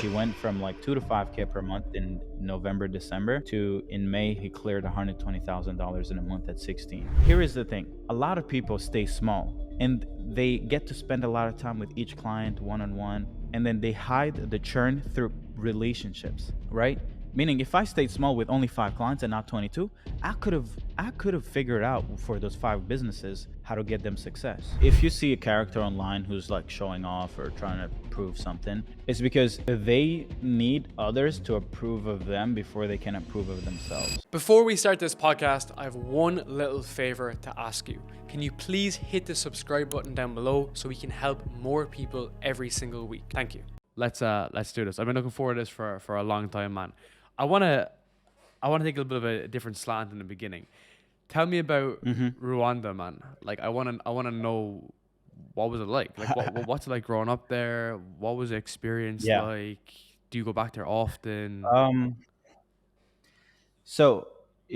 He went from like 2 to 5K per month in November, December to in May, he cleared $120,000 in a month at 16. Here is the thing. A lot of people stay small and they get to spend a lot of time with each client one-on-one, and then they hide the churn through relationships, right? Meaning if I stayed small with only 5 clients and not 22, I could have figured out for those 5 businesses how to get them success. If you see a character online who's like showing off or trying to prove something, it's because they need others to approve of them before they can approve of themselves. Before we start this podcast, I have one little favor to ask you. Can you please hit the subscribe button down below so we can help more people every single week? Thank you. Let's do this. I've been looking forward to this for a long time, man. I wanna take a little bit of a different slant in the beginning. Tell me about Rwanda, man. Like I wanna know, what was it like? Like what's it like growing up there? What was the experience Yeah. like? Do you go back there often? Um, so,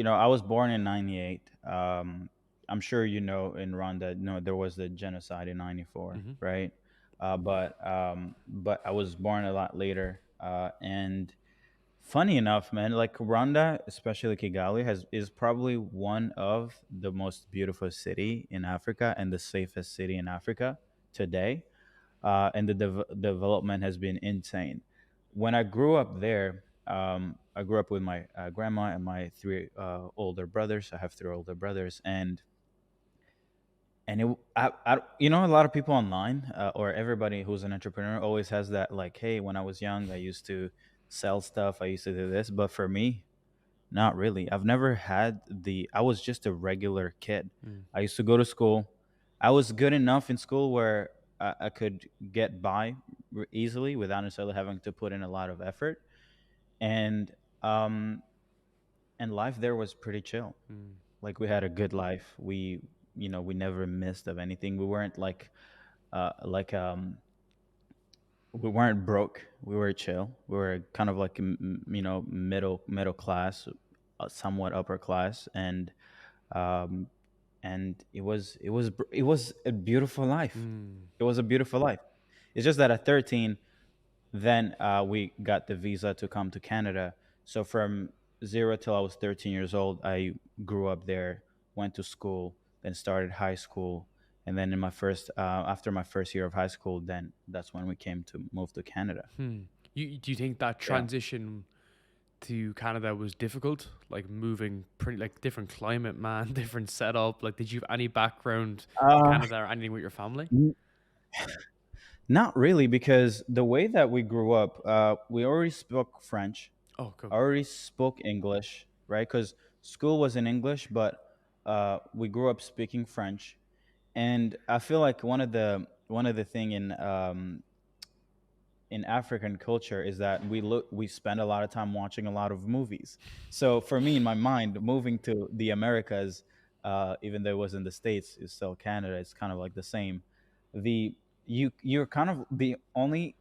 I was born in 98. I'm sure in Rwanda, there was the genocide in 94, Mhm. right? But I was born a lot later. And funny enough, man, like Rwanda, especially Kigali, is probably one of the most beautiful city in Africa and the safest city in Africa today. And the development has been insane. When I grew up there, I grew up with my grandma and my 3 older brothers. I have 3 older brothers, and a lot of people online, or everybody who's an entrepreneur always has that, like, hey, when I was young, I used to sell stuff, I used to do this, but for me, not really. I've never had I was just a regular kid. Mm. I used to go to school. I was good enough in school where I could get by easily without necessarily having to put in a lot of effort. And um and life there was pretty chill. Mm. Like we had a good life. We never missed of anything. We weren't uh like um we weren't broke. We were chill. We were kind of like middle class, somewhat upper class, um, and it was a beautiful life. Mm. It was a beautiful life. It's just that at 13, then we got the visa to come to Canada. So from 0 till I was 13 years old, I grew up there, went to school, then started high school, and then after my first year of high school, then that's when we came to move to Canada. Hmm. Do you think that Yeah. transition to Canada was difficult? Like moving pretty like different climate, man, different setup. Like, did you have any background in Uh, Canada or anything with your family? n- Not really, because the way that we grew up, we already spoke French, Oh, cool. already spoke English, right? Because school was in English, but we grew up speaking French. And I feel like one of the thing in African culture is that we spend a lot of time watching a lot of movies. So for me, in my mind, moving to the Americas, even though it was in the States, is still Canada. It's kind of like the same. You're kind of the only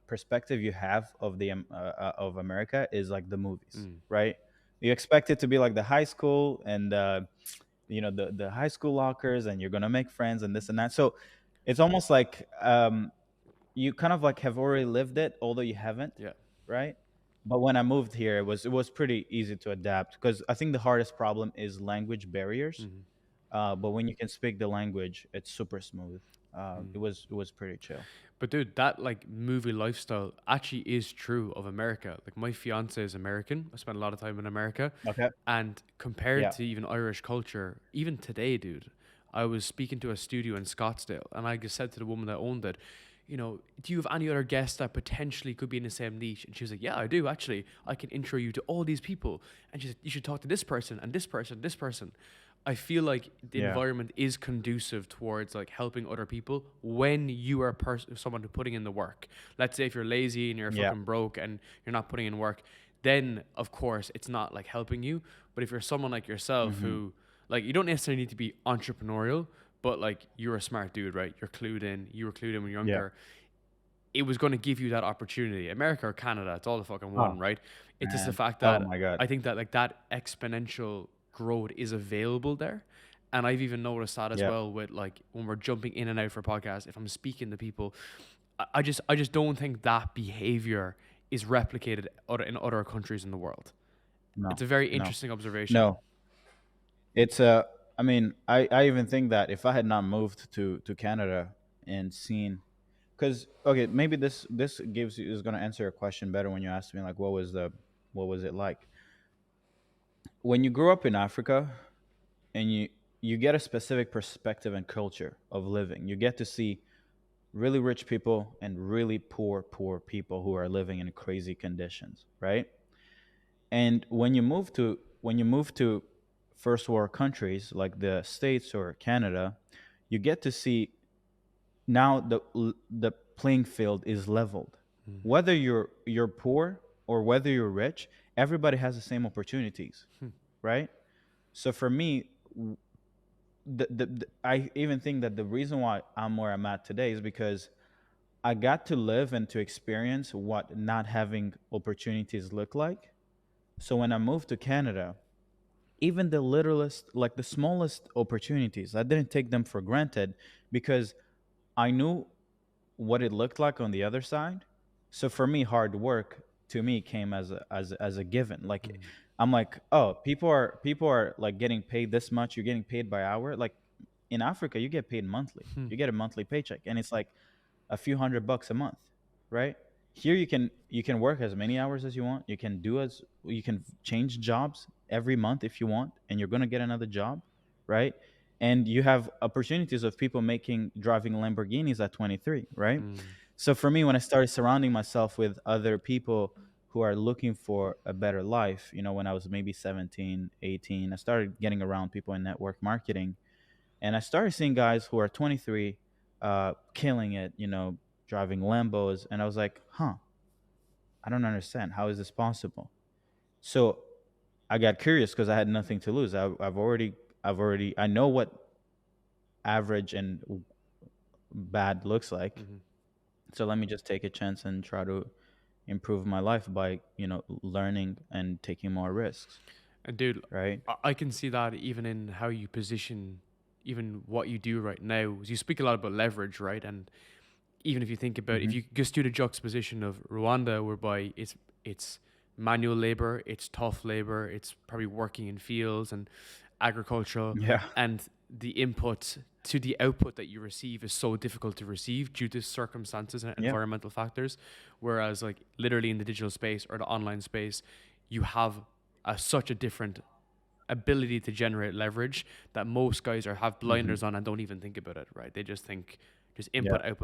perspective you have of America is like the movies, Mm. right? You expect it to be like the high school and the high school lockers, and you're gonna make friends and this and that. So it's almost like you kind of like have already lived it, although you haven't, Yeah. right? But when I moved here, it was pretty easy to adapt, because I think the hardest problem is language barriers. Hmm. But when you can speak the language, it's super smooth. It was pretty chill. But dude, that like movie lifestyle actually is true of America. Like my fiance is American. I spent a lot of time in America, Okay. and compared Yeah. to even Irish culture, even today, dude, I was speaking to a studio in Scottsdale, and I just said to the woman that owned it, do you have any other guests that potentially could be in the same niche? And she was like, yeah, I do actually. I can intro you to all these people, and she said, you should talk to this person and this person, this person. I feel like the Yeah. environment is conducive towards like helping other people when you are someone who's putting in the work. Let's say if you're lazy and you're Yeah. fucking broke and you're not putting in work, then of course it's not like helping you. But if you're someone like yourself Hmm. who like you don't necessarily need to be entrepreneurial, but like you're a smart dude, right? You're clued in. You were clued in when you're Yeah. younger. It was going to give you that opportunity. America or Canada, it's all the fucking one, Oh right? It's just the man. fact Oh that my god. I think that like that exponential growth is available there. And I've even noticed that as Yeah. well with like when we're jumping in and out for podcasts, if I'm speaking to people, I just don't think that behavior is replicated in other countries in the world. It's No, a very no, interesting observation. no. It's a. I mean, I even think that if I had not moved to Canada and seen, because okay, maybe this gives you is going to answer your question better when you ask me like what was it like when you grew up in Africa and you get a specific perspective and culture of living. You get to see really rich people and really poor people who are living in crazy conditions, right? And when you move to first world countries like the States or Canada, you get to see now the playing field is leveled. Mm. Whether you're poor or whether you're rich, everybody has the same opportunities, Hmm. right? So for me, I even think that the reason why I'm where I'm at today is because I got to live and to experience what not having opportunities look like. So when I moved to Canada, even the littlest, like the smallest opportunities, I didn't take them for granted because I knew what it looked like on the other side. So for me, hard work to me came as a given. Like Mm. I'm like, oh, people are like getting paid this much. You're getting paid by hour. Like in Africa, you get paid monthly. Hmm. You get a monthly paycheck, and it's like a few $100 a month, right? Here you can work as many hours as you want. You can change jobs every month if you want, and you're gonna get another job, right? And you have opportunities of people making driving Lamborghinis at 23, right? Mm. So for me, when I started surrounding myself with other people who are looking for a better life, when I was maybe 17, 18, I started getting around people in network marketing, and I started seeing guys who are 23, killing it, driving Lambos, and I was like, huh, I don't understand. How is this possible? So I got curious because I had nothing to lose. I know what average and bad looks like. Mhm. So let me just take a chance and try to improve my life by, learning and taking more risks, And dude, right? I can see that even in how you position, even what you do right now. You speak a lot about leverage, right? And even if you think about, if Hmm. you just do the juxtaposition of Rwanda, whereby it's manual labor, it's tough labor, it's probably working in fields and agricultural, Yeah. and the input to the output that you receive is so difficult to receive due to circumstances and Yeah. environmental factors. Whereas, like literally in the digital space or the online space, you have such a different ability to generate leverage that most guys have Hmm. blinders on and don't even think about it, right? They just think just Yeah.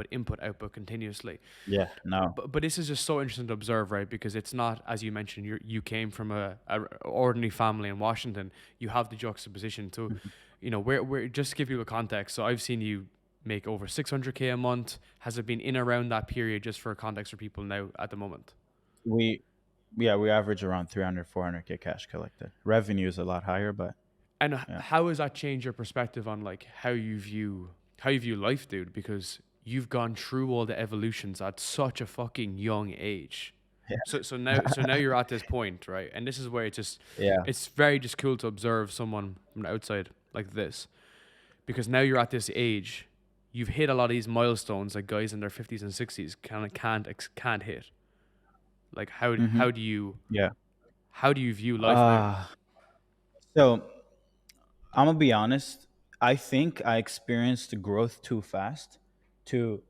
input output continuously. Yeah. No. But this is just so interesting to observe, right? Because it's not, as you mentioned, you came from a ordinary family in Washington. You have the juxtaposition to, Mhm. where just to give you a context. So I've seen you make over 600K a month. Has it been in around that period, just for context for people now at the moment? We Yeah, we average around 300, 400K cash collected. Revenue is a lot higher, but And yeah. how has that changed your perspective on like how you view life, dude? Because you've gone through all the evolutions at such a fucking young age. So now you're at this point, right? And this is where Yeah. it's very just cool to observe someone from the outside like this, because now you're at this age, you've hit a lot of these milestones that guys in their 50s and 60s can't hit. Like Hmm. Yeah. how do you view life now? Uh, so I'm gonna be honest. I think I experienced growth too fast to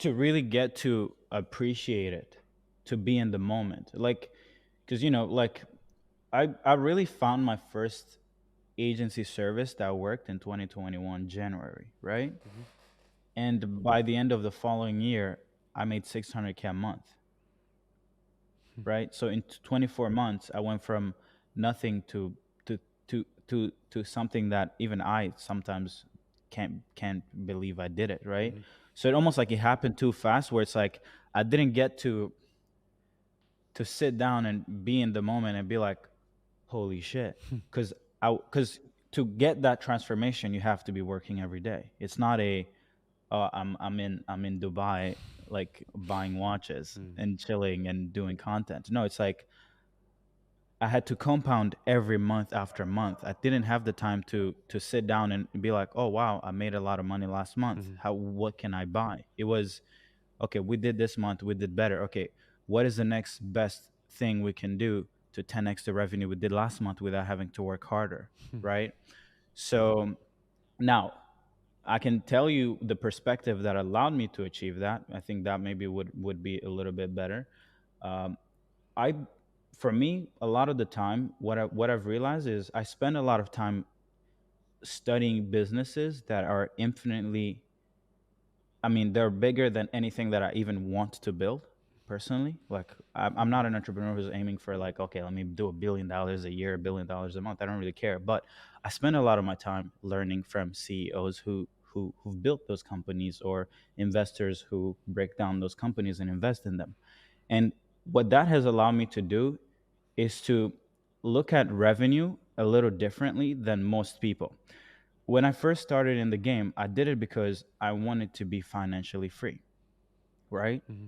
really get to appreciate it, to be in the moment. Like, because like I really found my first agency service that worked in 2021 January, right? Hmm. And by the end of the following year, I made 600K a month, right? So in 24 months, I went from nothing to to something that even I sometimes can't believe I did it, right? Hmm. So it almost like it happened too fast, where it's like I didn't get to sit down and be in the moment and be like, holy shit, because because to get that transformation, you have to be working every day. It's not a I'm in Dubai, like buying watches Mm. and chilling and doing content. No, it's like I had to compound every month after month. I didn't have the time to sit down and be like, oh wow, I made a lot of money last month. Mhm. What can I buy? It was Okay, we did this month, we did better. Okay, what is the next best thing we can do to 10x the revenue we did last month without having to work harder, right? So now I can tell you the perspective that allowed me to achieve that. I think that maybe would be a little bit better. Um, I, for me, a lot of the time, what I've realized is I spend a lot of time studying businesses that are infinitely, I mean, they're bigger than anything that I even want to build personally. Like, I'm not an entrepreneur who's aiming for, like, okay, let me do $1 billion a year, $1 billion a month. I don't really care. But I spend a lot of my time learning from CEOs who've built those companies, or investors who break down those companies and invest in them. And what that has allowed me to do is to look at revenue a little differently than most people. When I first started in the game, I did it because I wanted to be financially free, right? Mm-hmm.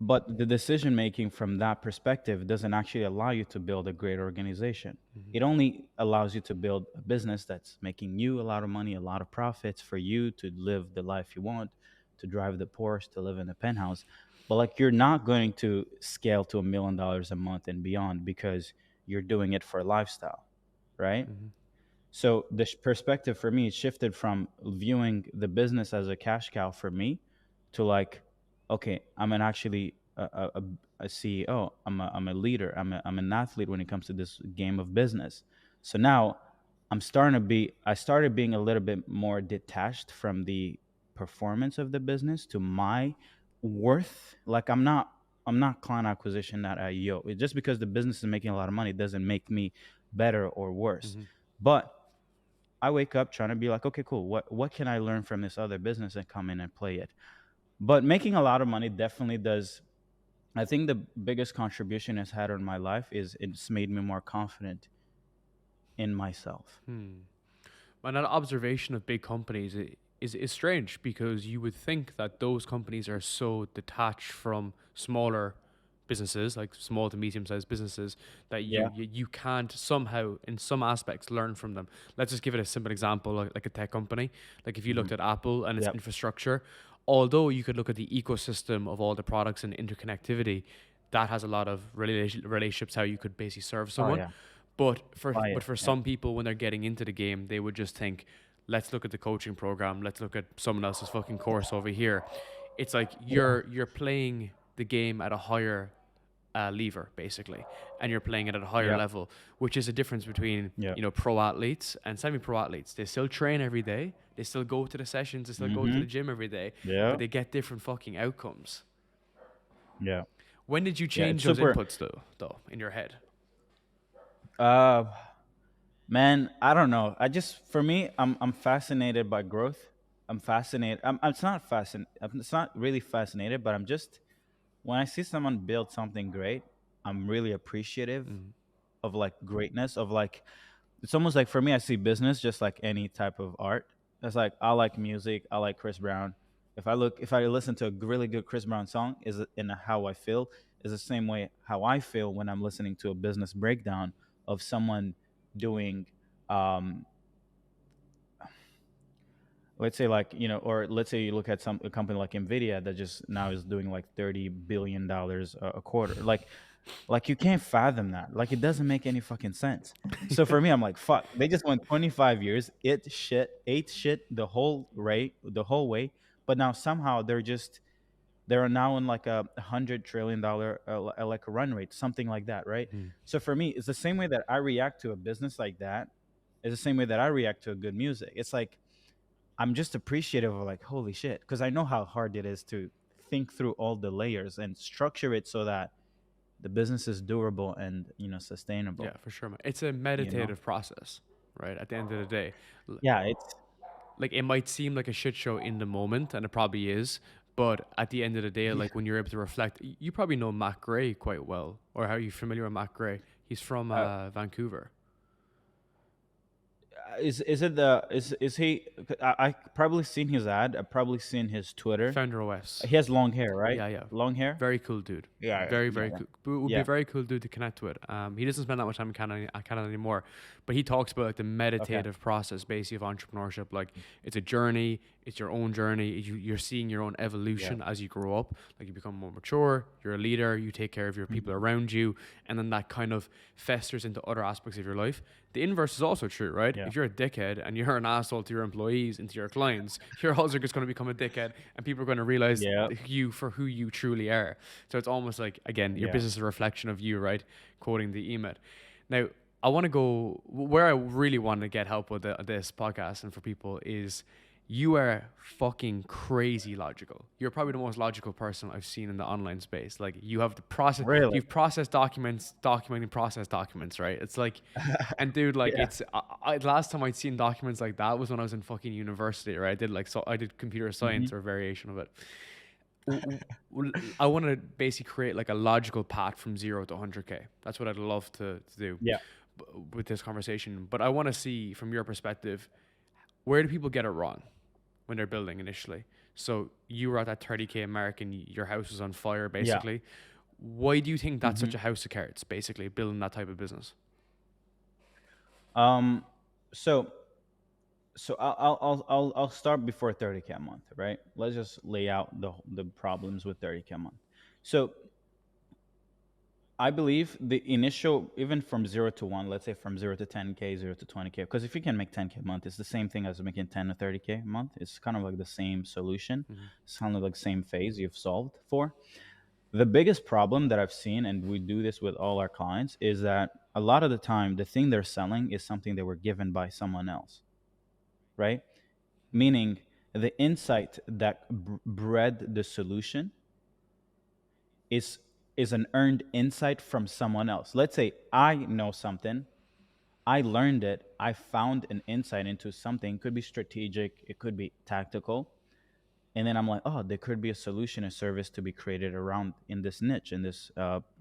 But the decision making from that perspective doesn't actually allow you to build a great organization. Mm-hmm. It only allows you to build a business that's making you a lot of money, a lot of profits for you to live the life you want, to drive the Porsche, to live in a penthouse. But like, you're not going to scale to $1 million a month and beyond because you're doing it for a lifestyle, right? Mm-hmm. So the perspective for me shifted from viewing the business as a cash cow for me to, like, okay, I'm an actually a CEO. I'm a leader. I'm an athlete when it comes to this game of business. So now I started being a little bit more detached from the performance of the business to my worth. Like, I'm not client acquisition that just because the business is making a lot of money doesn't make me better or worse. Mm-hmm. But I wake up trying to be like, okay, cool. What can I learn from this other business and come in and play it? But making a lot of money definitely does. I think the biggest contribution it's had on my life is it's made me more confident in myself. Hmm. And that observation of big companies is strange because you would think that those companies are so detached from smaller businesses, like small to medium sized businesses, that Yeah. you can't somehow, in some aspects, learn from them. Let's just give it a simple example, like a tech company. Like if you Hmm. looked at Apple and its Yep. infrastructure, although you could look at the ecosystem of all the products and interconnectivity, that has a lot of relationships how you could basically serve Oh someone. yeah. Oh But yeah. for Yeah. some people, when they're getting into the game, they would just think, let's look at the coaching program. Let's look at someone else's fucking course over here. It's like Yeah. you're playing the game at a higher lever basically, and you're playing it at a higher Yeah. level, which is a difference between Yeah. pro athletes and semi-pro athletes. They still train every day. They still go to the sessions. They still go to Mm-hmm. the gym every day, but Yeah. they get different fucking outcomes. Yeah. When did you Yeah. It's change those super. inputs though in your head? Uh, Man, I don't know. For me, I'm fascinated by growth. I'm fascinated. It's not It's not really fascinated, but I'm just, when I see someone build something great, I'm really appreciative Mm-hmm. of, like, greatness of, like, it's almost like, for me, I see business just like any type of art. It's like, I like music, I like Chris Brown. If I listen to a really good Chris Brown song, is it in how I feel is the same way how I feel when I'm listening to a business breakdown of someone doing, um let's say, like, or let's say you look at a company like Nvidia that just now is doing like $30 billion a quarter. Like, you can't fathom that. Like, it doesn't make any fucking sense. So for me, I'm like, fuck. They just went 25 years, ate shit the whole way, but now somehow they're now in like $100 trillion like a run rate, something like that, right? Mm-hmm. So for me, it's the same way that I react to a business like that. Is the same way that I react to a good music. It's like, I'm just appreciative of, like, holy shit, because I know how hard it is to think through all the layers and structure it so that the business is durable and, Yeah, sustainable. for sure, man. It's a You know? meditative process, right? At the end of the day, Yeah, it's like it might seem like a shit show in the moment, and it probably is. But at the end of the day, yeah. like when you're able to reflect, you probably know Matt Gray quite well, or are you familiar with Matt Gray? He's from Uh, Vancouver. Is it the is he? I probably seen his ad. I probably seen his Twitter. Founder OS. He has long hair, right? Yeah, yeah. Long hair. Very cool dude. Yeah, Very, yeah, very yeah, cool. Would be a yeah. very cool dude to connect with. He doesn't spend that much time in Canada anymore, but he talks about like the Okay. meditative process, basically, of entrepreneurship. Like it's a journey. It's your own journey. You're seeing your own Yeah. evolution as you grow up. Like you become more mature. You're a leader. You take care of your people Mhm. around you, and then that kind of festers into other aspects of your life. The inverse is also true, right? Yeah. If you're a dickhead and you're an asshole to your employees and to your clients, you're also just going to become a dickhead, and people are going to realize Yeah. you for who you truly are. So it's almost like, again, your Yeah. business is a reflection of you, right? Quoting the EMET. Now, I want to go where I really want to get help with this podcast and for people is you are fucking crazy logical. You're probably the most logical person I've seen in the online space. Like you have the process, Really? you've processed documents, documenting process documents, right? It's like, and dude, like Yeah. it's last time I'd seen documents like that was when I was in fucking university, right? I did like I did computer science Mhm. or variation of it. I want to basically create like a logical path from 0 to 100K. That's what I'd love to do Yeah. with this conversation. But I want to see from your perspective, where do people get it wrong when they're building initially? So you were at that 30K mark and your house was on fire, Yeah. basically. Why do you think that's such Mhm. a house of cards, basically, building that type of business? Um. So I'll start before 30K a month, right? Let's just lay out the problems with 30K a month. So I believe the initial, even from 0 to 1, let's say from 0 to 10K, 0 to 20K, because if you can make 10K a month, it's the same thing as making 10 to 30K a month. It's kind of like the same solution. Mm-hmm. It's kind of like same phase you've solved for. The biggest problem that I've seen, and we do this with all our clients, is that a lot of the time the thing they're selling is something they were given by someone else, right? Meaning the insight that bred the solution is is an earned insight from someone else. Let's say I know something, I learned it, I found an insight into something. It could be strategic, it could be tactical, and then I'm like, oh, there could be a solution, a service to be created around in this niche, in this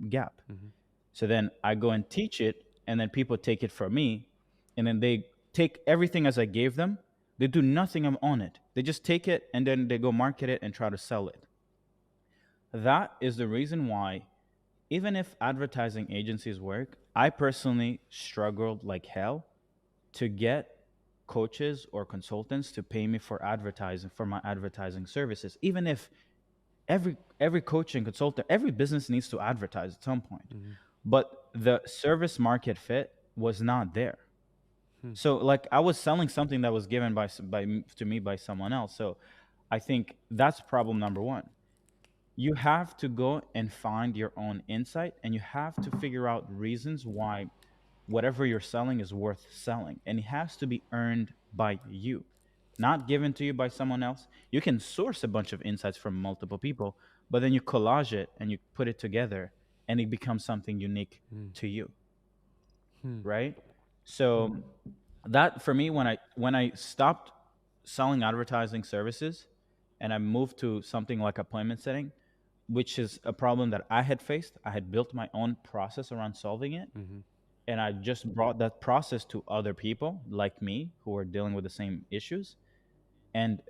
gap. Mm-hmm. So then I go and teach it, and then people take it from me, and then they take everything as I gave them. They do nothing on it. They just take it and then they go market it and try to sell it. That is the reason why, even if advertising agencies work, I personally struggled like hell to get coaches or consultants to pay me for advertising, for my advertising services. Even if every coach and consultant, every business needs to advertise at some point, Mm-hmm. but the service market fit was not there. Hmm. So like I was selling something that was given to me by someone else. So I think that's problem number one. You have to go and find your own insight, and you have to figure out reasons why whatever you're selling is worth selling, and it has to be earned by you, not given to you by someone else. You can source a bunch of insights from multiple people, but then you collage it and you put it together, and it becomes something unique Hmm. to you, Hmm. right? So that for me, when I stopped selling advertising services and I moved to something like appointment setting, which is a problem that I had faced. I had built my own process around solving it, Mm-hmm. and I just brought that process to other people like me who are dealing with the same issues. And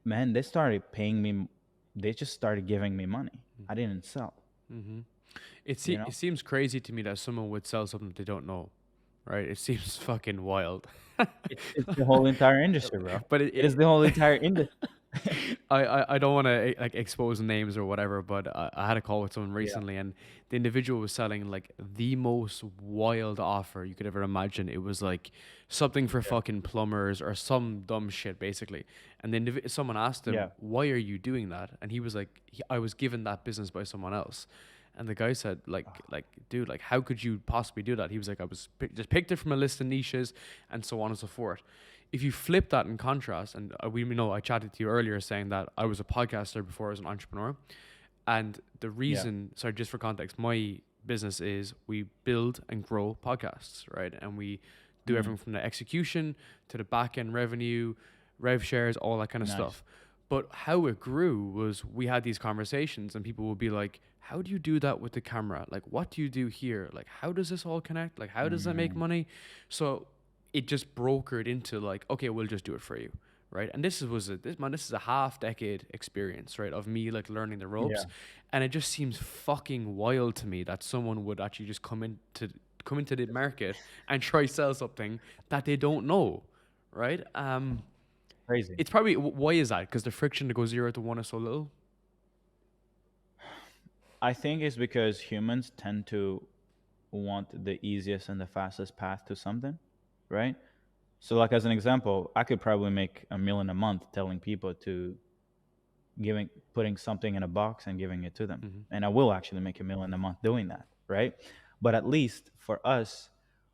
man, they started paying me. They just started giving me money. I didn't sell. Mm-hmm. You It know, seems crazy to me that someone would sell something they don't know, right? It seems fucking wild. it's the whole entire industry, bro. But It is the whole entire industry. I don't want to like expose names or whatever, but I had a call with someone Yeah, recently, and the individual was selling like the most wild offer you could ever imagine. It was like something for yeah, fucking plumbers or some dumb shit, basically. And then someone asked him, yeah. "Why are you doing that?" And he was like, "I was given that business by someone else." And the guy said, dude, like, how could you possibly do that? He was like, I was just picked it from a list of niches, and so on and so forth. If you flip that in contrast, and we know I chatted to you earlier saying that I was a podcaster before I was an entrepreneur, and the Yeah. reason, sorry, just for context, my business is we build and grow podcasts, right? And we do Mm, everything from the execution to the back end revenue, rev shares, all that kind of nice. stuff. But how it grew was we had these conversations, and people would be like, how do you do that with the camera? Like, what do you do here? Like, how does this all connect? Like, how does that make Mm, money? So it just brokered into like, okay, we'll just do it for you, right? And this is a half decade experience, right, of me like learning the ropes, Yeah, and it just seems fucking wild to me that someone would actually just come into the market and try sell something that they don't know, right? crazy. It's probably why is that? Because the friction to go 0 to 1 is so little. I think it's because humans tend to want the easiest and the fastest path to something, right? So, like as an example, I could probably make 1 million a month telling people to putting something in a box and giving it to them, Mm-hmm. and I will actually make 1 million a month doing that, right? But at least for us,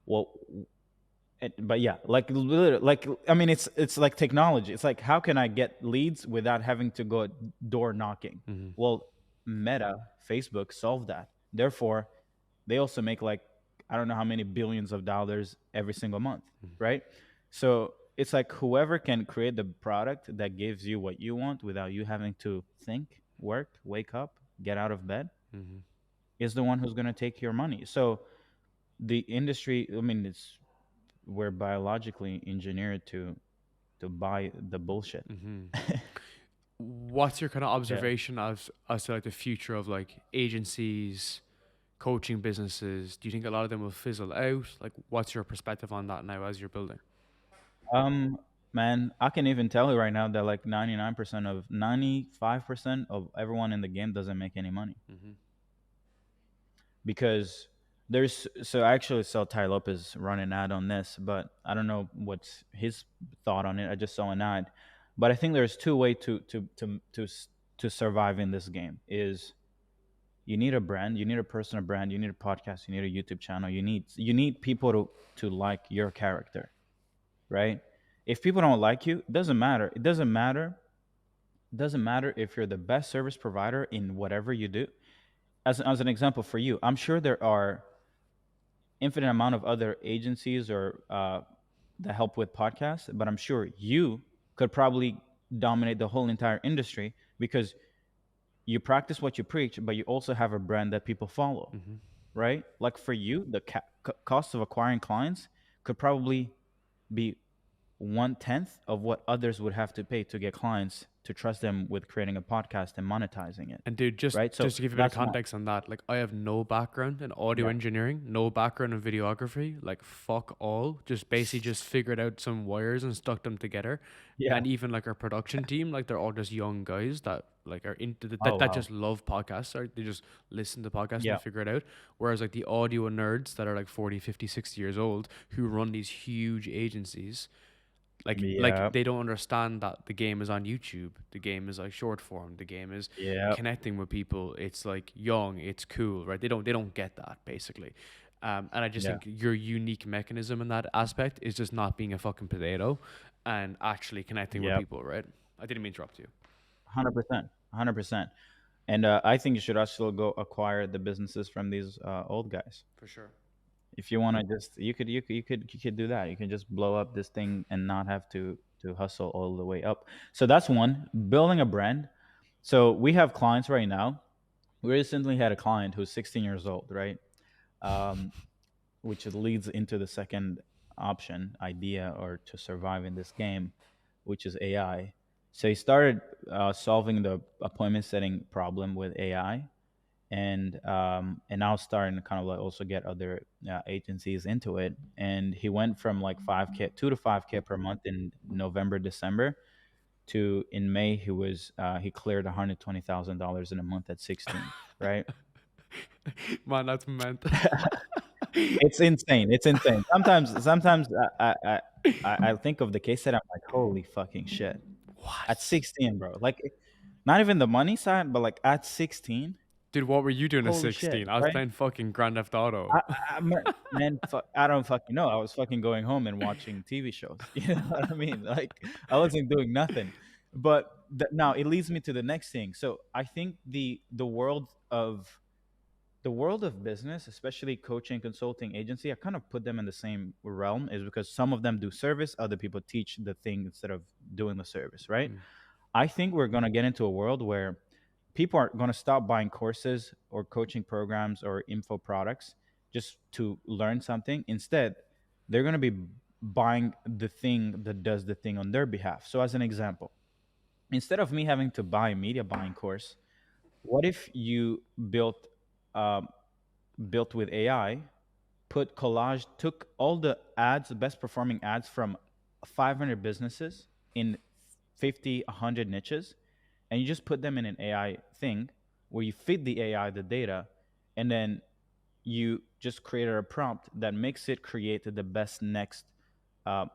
well, but yeah, like literally, like I mean, it's like technology. It's like how can I get leads without having to go door knocking? Mm-hmm. Well, Meta, Facebook solved that. Therefore, they also make like I don't know how many billions of dollars every single month, right? So it's like whoever can create the product that gives you what you want without you having to think, work, wake up, get out of bed Mm-hmm. is the one who's going to take your money. So the industry, I mean, it's we're biologically engineered to buy the bullshit. Mm-hmm. What's your kind of Yeah. observation as to like the future of like agencies, coaching businesses? Do you think a lot of them will fizzle out? Like, what's your perspective on that now as you're building? Um, man, I can even tell you right now that like 95% of everyone in the game doesn't make any money Mm-hmm. because there's so I actually saw Ty Lopez run an ad on this, but I don't know what's his thought on it. I just saw an ad, but I think there's two way to survive in this game is you need a brand, you need a personal brand, you need a podcast, you need a YouTube channel, you need people to like your character, right? If people don't like you, it doesn't matter. It doesn't matter if you're the best service provider in whatever you do. As an example for you, I'm sure there are infinite amount of other agencies or that help with podcasts, but I'm sure you could probably dominate the whole entire industry because you practice what you preach, but you also have a brand that people follow, Mm-hmm. right? Like for you, the cost of acquiring clients could probably be 1/10 of what others would have to pay to get clients to trust them with creating a podcast and monetizing it, And dude, just right? So just to give you a bit of that's one. context on that, like I have no background in audio Yeah. engineering, no background in videography, like fuck all. Just basically just figured out some wires and stuck them together. Yeah. And even like our production team, like they're all just young guys that like are into Oh that wow. just love podcasts. Right? They just listen to podcasts and they Yeah. figure it out. Whereas like the audio nerds that are like 40, 50, 60 years old who run these huge agencies, like Yeah. they don't understand that the game is on YouTube. The game is like short form. The game is Yeah. connecting with people. It's like young. It's cool, right? They don't get that basically. And I just Yeah. think your unique mechanism in that aspect is just not being a fucking potato and actually connecting with Yeah. people, right? I didn't mean to interrupt you. 100%. 100%. And I think you should also go acquire the businesses from these old guys. For sure. If you want to just you could do that. You can just blow up this thing and not have to hustle all the way up. So that's one, building a brand. So we have clients right now. We recently had a client who's 16 years old, right? Um, which leads into the second option idea or to survive in this game, which is AI. So he started solving the appointment setting problem with AI, and now starting to kind of like also get other agencies into it. And he went from like 5K, 2 to 5K per month in November, December, to in May he cleared $120,000 in a month at 16, right? Man, that's meant. It's insane. It's insane. Sometimes I think of the case that I'm like, holy fucking shit. At What? 16, bro. Like, not even the money side, but like at 16, Dude, what were you doing at holy shit, 16? I was right? playing fucking Grand Theft Auto. Man, I don't fucking know. I was fucking going home and watching TV shows. You know what I mean? Like, I wasn't doing nothing. But now it leads me to the next thing. So I think the world of business, especially coaching, consulting, agency, I kind of put them in the same realm, is because some of them do service, other people teach the thing instead of doing the service, right? Mm. I think we're going to get into a world where people are going to stop buying courses or coaching programs or info products just to learn something. Instead, they're going to be buying the thing that does the thing on their behalf. So, as an example, instead of me having to buy a media buying course, what if you um, built with AI, put collage, took all the ads, the best performing ads from 500 businesses in 50, 100 niches, and you just put them in an AI thing where you feed the AI the data, and then you just created a prompt that makes it create the best next uh,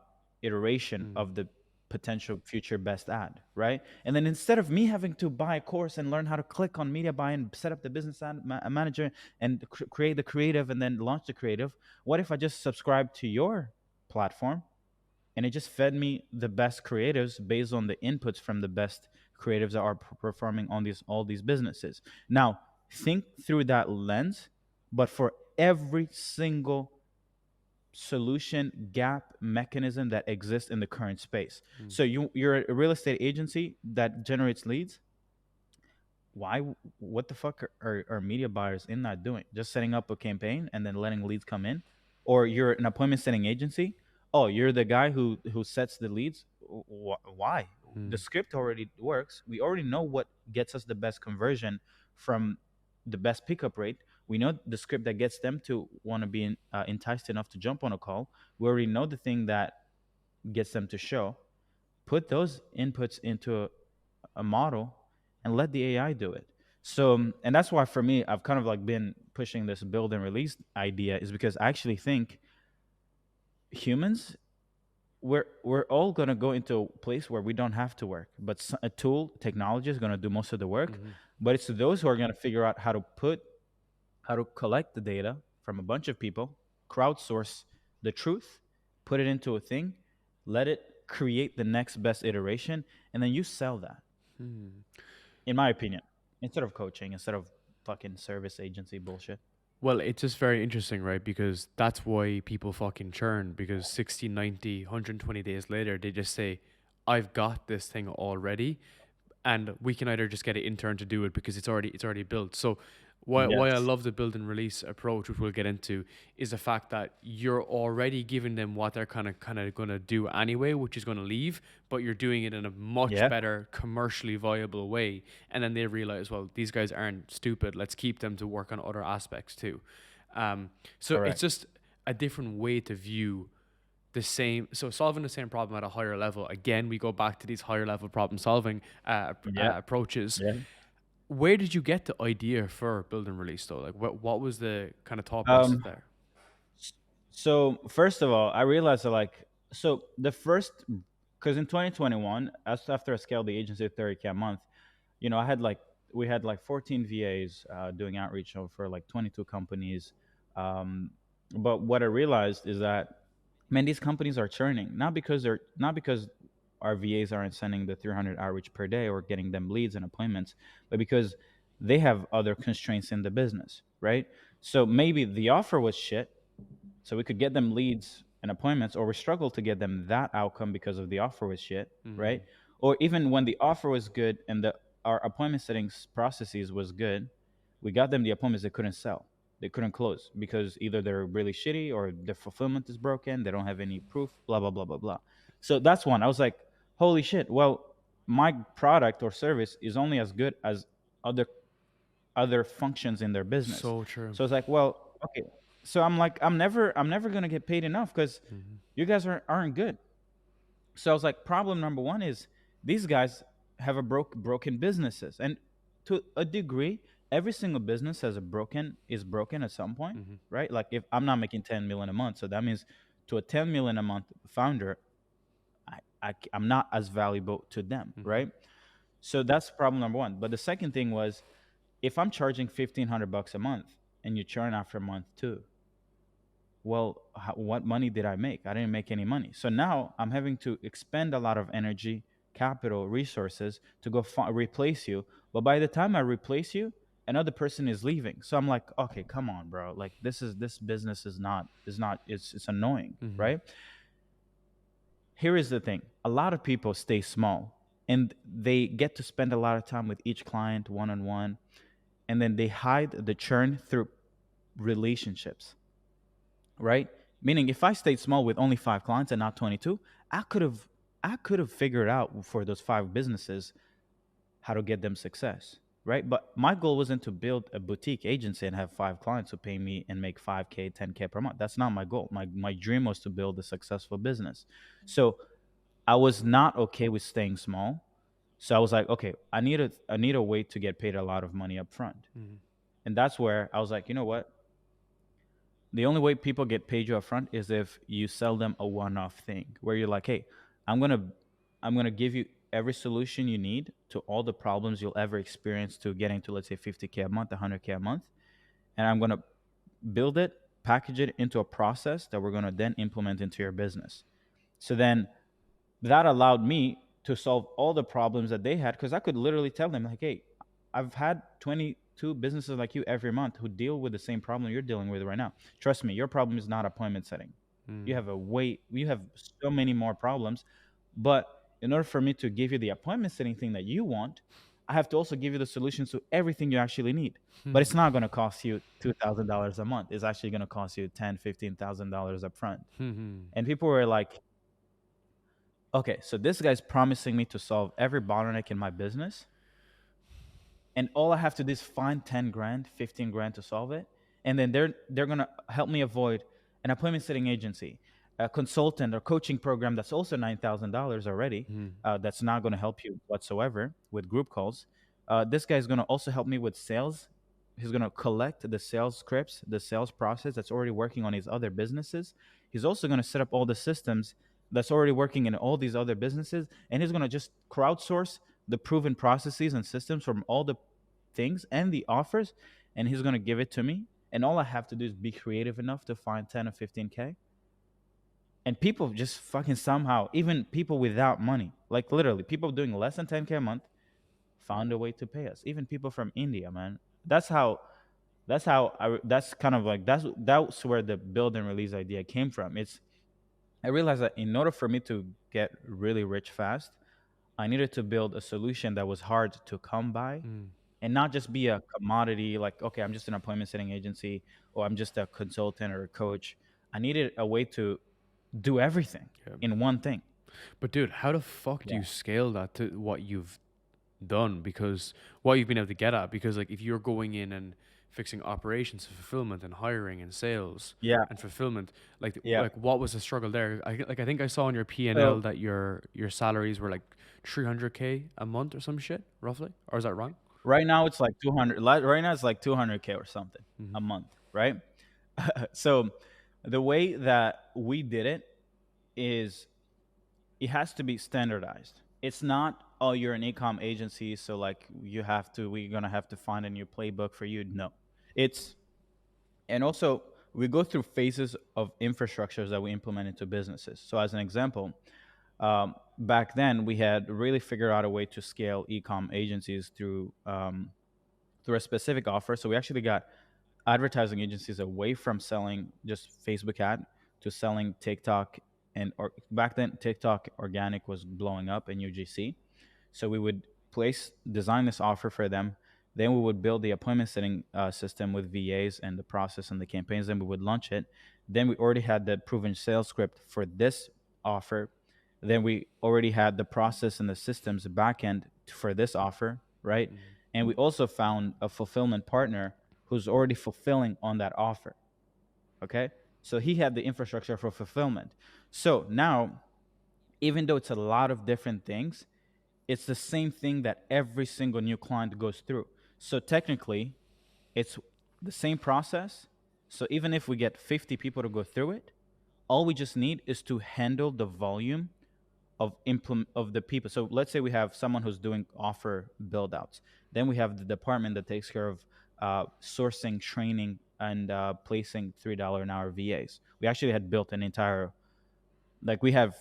iteration Mm. of the potential future best ad, right? And then instead of me having to buy a course and learn how to click on media buy and set up the business ad manager and create the creative and then launch the creative, what if I just subscribe to your platform and it just fed me the best creatives based on the inputs from the best creatives that are performing on these all these businesses. Now think through that lens, but for every single solution gap mechanism that exists in the current space. Mm. So you're a real estate agency that generates leads. Why? What the fuck are media buyers in that doing? Just setting up a campaign and then letting leads come in? Or you're an appointment setting agency? Oh, you're the guy who sets the leads. Why? The Mm. script already works. We already know what gets us the best conversion from the best pickup rate. We know the script that gets them to want to be enticed enough to jump on a call. We already know the thing that gets them to show. Put those inputs into a model and let the AI do it. So, and that's why for me, I've kind of like been pushing this build and release idea, is because I actually think humans, we're all gonna go into a place where we don't have to work, but a tool, technology is gonna do most of the work. Mhm. But it's those who are gonna figure out how to collect the data from a bunch of people, crowdsource the truth, put it into a thing, let it create the next best iteration, and then you sell that, Hmm. in my opinion, instead of coaching, instead of fucking service agency bullshit. Well, it's just very interesting, right? Because that's why people fucking churn, because 60, 90, 120 days later, they just say, I've got this thing already, and we can either just get an intern to do it because it's already built. So why I Yes. love the build and release approach, which we'll get into, is the fact that you're already giving them what they're kind of going to do anyway, which is going to leave, but you're doing it in a much Yeah. better commercially viable way, and then they realize, well, these guys aren't stupid. Let's keep them to work on other aspects too. So it's Correct. just a different way to view the same, so solving the same problem at a higher level. Again, we go back to these higher level problem solving Yeah. approaches. Yeah. Where did you get the idea for build and release though? Like what was the kind of thought process Um. there? So first of all, I realized that like so the first, because in 2021, as after I scaled the agency to 30K a month, I had like we had like 14 VAs doing outreach for like 22 companies. Um, but what I realized is that, man, these companies are churning, not because our VAs aren't sending the 300 outreach per day or getting them leads and appointments, but because they have other constraints in the business, right? So maybe the offer was shit, so we could get them leads and appointments, or we struggled to get them that outcome because of the offer was shit, Mm-hmm. right? Or even when the offer was good and the our appointment settings processes was good, we got them the appointments they couldn't sell. They couldn't close because either they're really shitty or their fulfillment is broken, they don't have any proof, blah blah blah blah blah. So that's one. I was like, holy shit. Well, my product or service is only as good as other other functions in their business. So true. So it's like, well, okay. So I'm like, I'm never gonna get paid enough because Mm-hmm. you guys aren't good. So I was like, problem number one is these guys have a broken businesses, and to a degree, every single business has a broken is broken at some point, Mm-hmm. right? Like if I'm not making 10 million a month, so that means to a 10 million a month founder, I'm not as valuable to them, Mm-hmm. right? So that's problem number one. But the second thing was, if I'm charging $1,500 a month and you churn after month two, well, what money did I make? I didn't make any money. So now I'm having to expend a lot of energy, capital, resources to go replace you. But by the time I replace you, another person is leaving. So I'm like, okay, come on, bro. Like this business is not it's annoying, Mm-hmm. right? Here is the thing. A lot of people stay small and they get to spend a lot of time with each client one on one, and then they hide the churn through relationships, right? Meaning, if I stayed small with only 5 clients and not 22, I could have I could have figured out for those 5 businesses how to get them success, right? But my goal wasn't to build a boutique agency and have 5 clients who pay me and make 5K, 10K per month. That's not my goal. My dream was to build a successful business. So I was not okay with staying small. So I was like, okay, I need a way to get paid a lot of money up front. Mm. And that's where I was like, you know what? The only way people get paid you up front is if you sell them a one-off thing where you're like, hey, i'm gonna I'm gonna give you every solution you need to all the problems you'll ever experience to getting to, let's say, 50K a month, 100K a month, and I'm gonna build it, package it into a process that we're gonna then implement into your business. So then that allowed me to solve all the problems that they had, because I could literally tell them like, hey, I've had 22 businesses like you every month who deal with the same problem you're dealing with right now. Trust me, your problem is not appointment setting. Mm. You have so many more problems. But in order for me to give you the appointment setting thing that you want, I have to also give you the solutions to everything you actually need. But it's not going to cost you $2,000 a month. It's actually going to cost you $10,000, $15,000 up front. Mhm. And people were like, okay, so this guy's promising me to solve every bottleneck in my business, and all I have to do is find 10 grand, 15 grand to solve it. And then they're gonna help me avoid an appointment setting agency, a consultant or coaching program that's also $9,000 already. Mhm. That's not gonna help you whatsoever with group calls. This guy's gonna also help me with sales. He's gonna collect the sales scripts, the sales process that's already working on his other businesses. He's also gonna set up all the systems that's already working in all these other businesses, and he's gonna just crowdsource the proven processes and systems from all the things and the offers, and he's going to give it to me, and all I have to do is be creative enough to find 10 or 15K. And people just fucking somehow, even people without money, like literally people doing less than 10K a month, found a way to pay us. Even people from India, man. That's kind of like that's where the build and release idea came from. It's I realized that in order for me to get really rich fast, I needed to build a solution that was hard to come by, Mm. and not just be a commodity like, okay, I'm just an appointment setting agency, or I'm just a consultant or a coach. I needed a way to do everything Yeah. in one thing. But dude, how the fuck do Yeah. you scale that to what you've done? Because what you've been able to get at, because like if you're going in and fixing operations and fulfillment and hiring and sales Yeah. and fulfillment, Yeah. like what was the struggle there? I think I saw on your P&L So that your salaries were like 300K a month or some shit, roughly, or is that wrong? right now it's like 200, right now it's like 200K or something Mm-hmm. a month, right? So the way that we did it is it has to be standardized. It's not, oh, you're an ecom agency, so like we're gonna have to find a new playbook for you. No. It's And also, we go through phases of infrastructures that we implement into businesses. So as an example, back then we had really figured out a way to scale ecom agencies through a specific offer. So we actually got advertising agencies away from selling just Facebook ad to selling TikTok, or back then TikTok organic was blowing up in UGC. So we would design this offer for them. Then we would build the appointment setting system with VAs and the process and the campaigns. Then we would launch it. Then we already had the proven sales script for this offer. Then we already had the process and the systems backend for this offer, right? Mm-hmm. And we also found a fulfillment partner who's already fulfilling on that offer. Okay. So he had the infrastructure for fulfillment. So now, even though it's a lot of different things, it's the same thing that every single new client goes through. So technically, it's the same process. So even if we get 50 people to go through it, all we just need is to handle the volume of the people. So let's say we have someone who's doing offer build outs. Then we have the department that takes care of sourcing, training, and placing $3 an hour VAs. We actually had built an entire, like, we had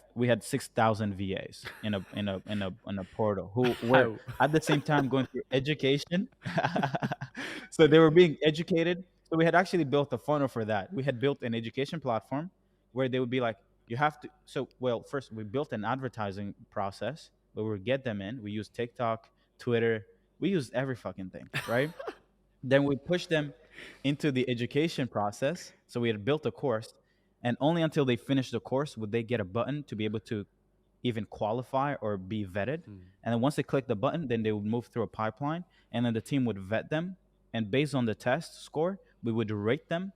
6,000 VAs in a portal who were How? at the same time going through education. So they were being educated. So we had actually built a funnel for that. We had built an education platform where they would be like, you have to. So, well, first we built an advertising process where we would get them in. We used TikTok, Twitter. We used every fucking thing, right? Then we pushed them into the education process. So we had built a course, and only until they finish the course would they get a button to be able to even qualify or be vetted. And then once they click the button, then they would move through a pipeline, and then the team would vet them, and based on the test score, we would rate them.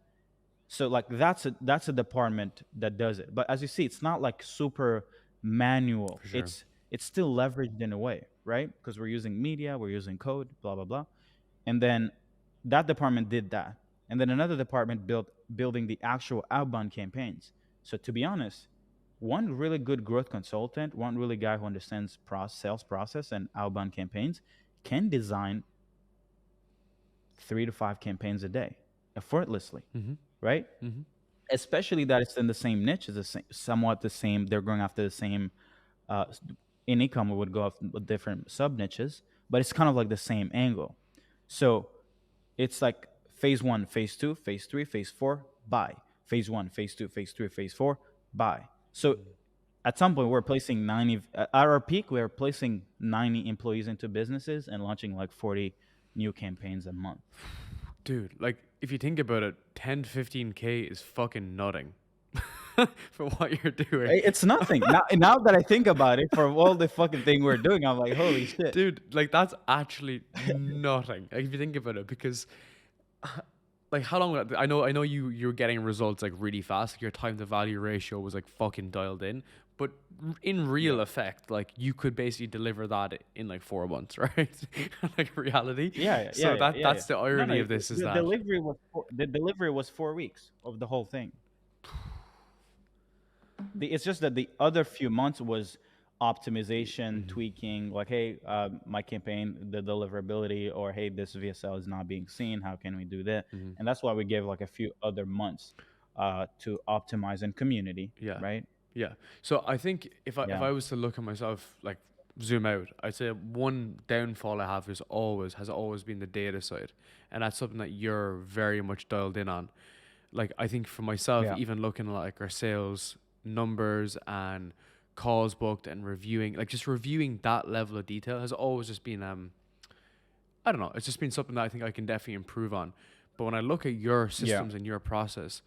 So like that's a department that does it. But as you see, it's not like super manual. For sure. It's still leveraged in a way, right? Because we're using media, we're using code, blah blah blah. And then that department did that. And then another department building the actual outbound campaigns. So to be honest, one really good growth consultant, one really guy who understands sales process and outbound campaigns can design 3 to 5 campaigns a day effortlessly, right? Especially that it's in the same niche, it's somewhat the same. They're going after the same. In e-com, we would go after different sub niches, but it's kind of like the same angle. So it's like phase 1, phase 2, phase 3, phase 4, buy. Phase 1, phase 2, phase 3, phase 4, buy. So at some point, we're placing 90. At our peak, we're placing 90 employees into businesses and launching like 40 new campaigns a month. Dude, like if you think about it, 10 to 15K is fucking nothing for what you're doing. It's nothing. Now that I think about it, for all the fucking thing we're doing, I'm like, holy shit. Dude, like that's actually nothing. Like, if you think about it, because like how long? I know you're getting results like really fast. Like your time to value ratio was like fucking dialed in. But in real effect, like you could basically deliver that in like 4 months, right? Like reality. So that's the irony of this is the that the delivery was 4 weeks of the whole thing. It's just that the other few months was optimization, tweaking, like, hey, my campaign, the deliverability, or hey, this VSL is not being seen. How can we do that? And that's why we gave like a few other months to optimize in community, right? Yeah. So I think if I was to look at myself, like zoom out, I'd say one downfall I have has always been the data side. And that's something that you're very much dialed in on. Like I think for myself, even looking at like our sales numbers and calls booked and reviewing, like just reviewing that level of detail has always just been, I don't know, it's just been something that I think I can definitely improve on. But when I look at your systems and your process,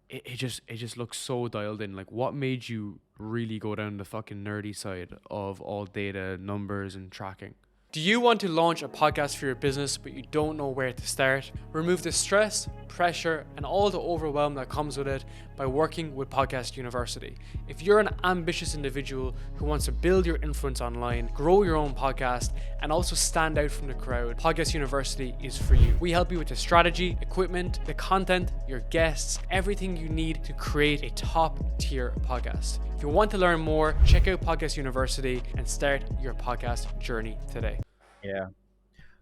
it just looks so dialed in. Like what made you really go down the fucking nerdy side of all data, numbers and tracking? Do you want to launch a podcast for your business, but you don't know where to start? Remove the stress, pressure, and all the overwhelm that comes with it by working with Podcast University. If you're an ambitious individual who wants to build your influence online, grow your own podcast, and also stand out from the crowd, Podcast University is for you. We help you with the strategy, equipment, the content, your guests, everything you need to create a top-tier podcast. If you want to learn more, check out Podcast University and start your podcast journey today. Yeah.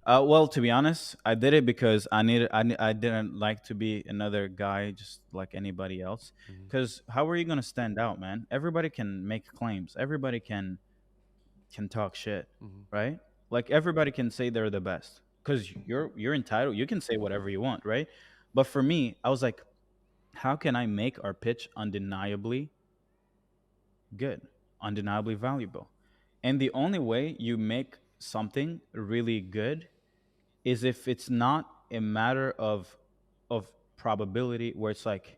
Well, to be honest, I did it because I didn't like to be another guy just like anybody else. Because how are you gonna stand out, man? Everybody can make claims. Everybody can talk shit, right? Like everybody can say they're the best because you're entitled. You can say whatever you want, right? But for me, I was like, how can I make our pitch undeniably good, undeniably valuable? And the only way you make something really good is if it's not a matter of probability, where it's like,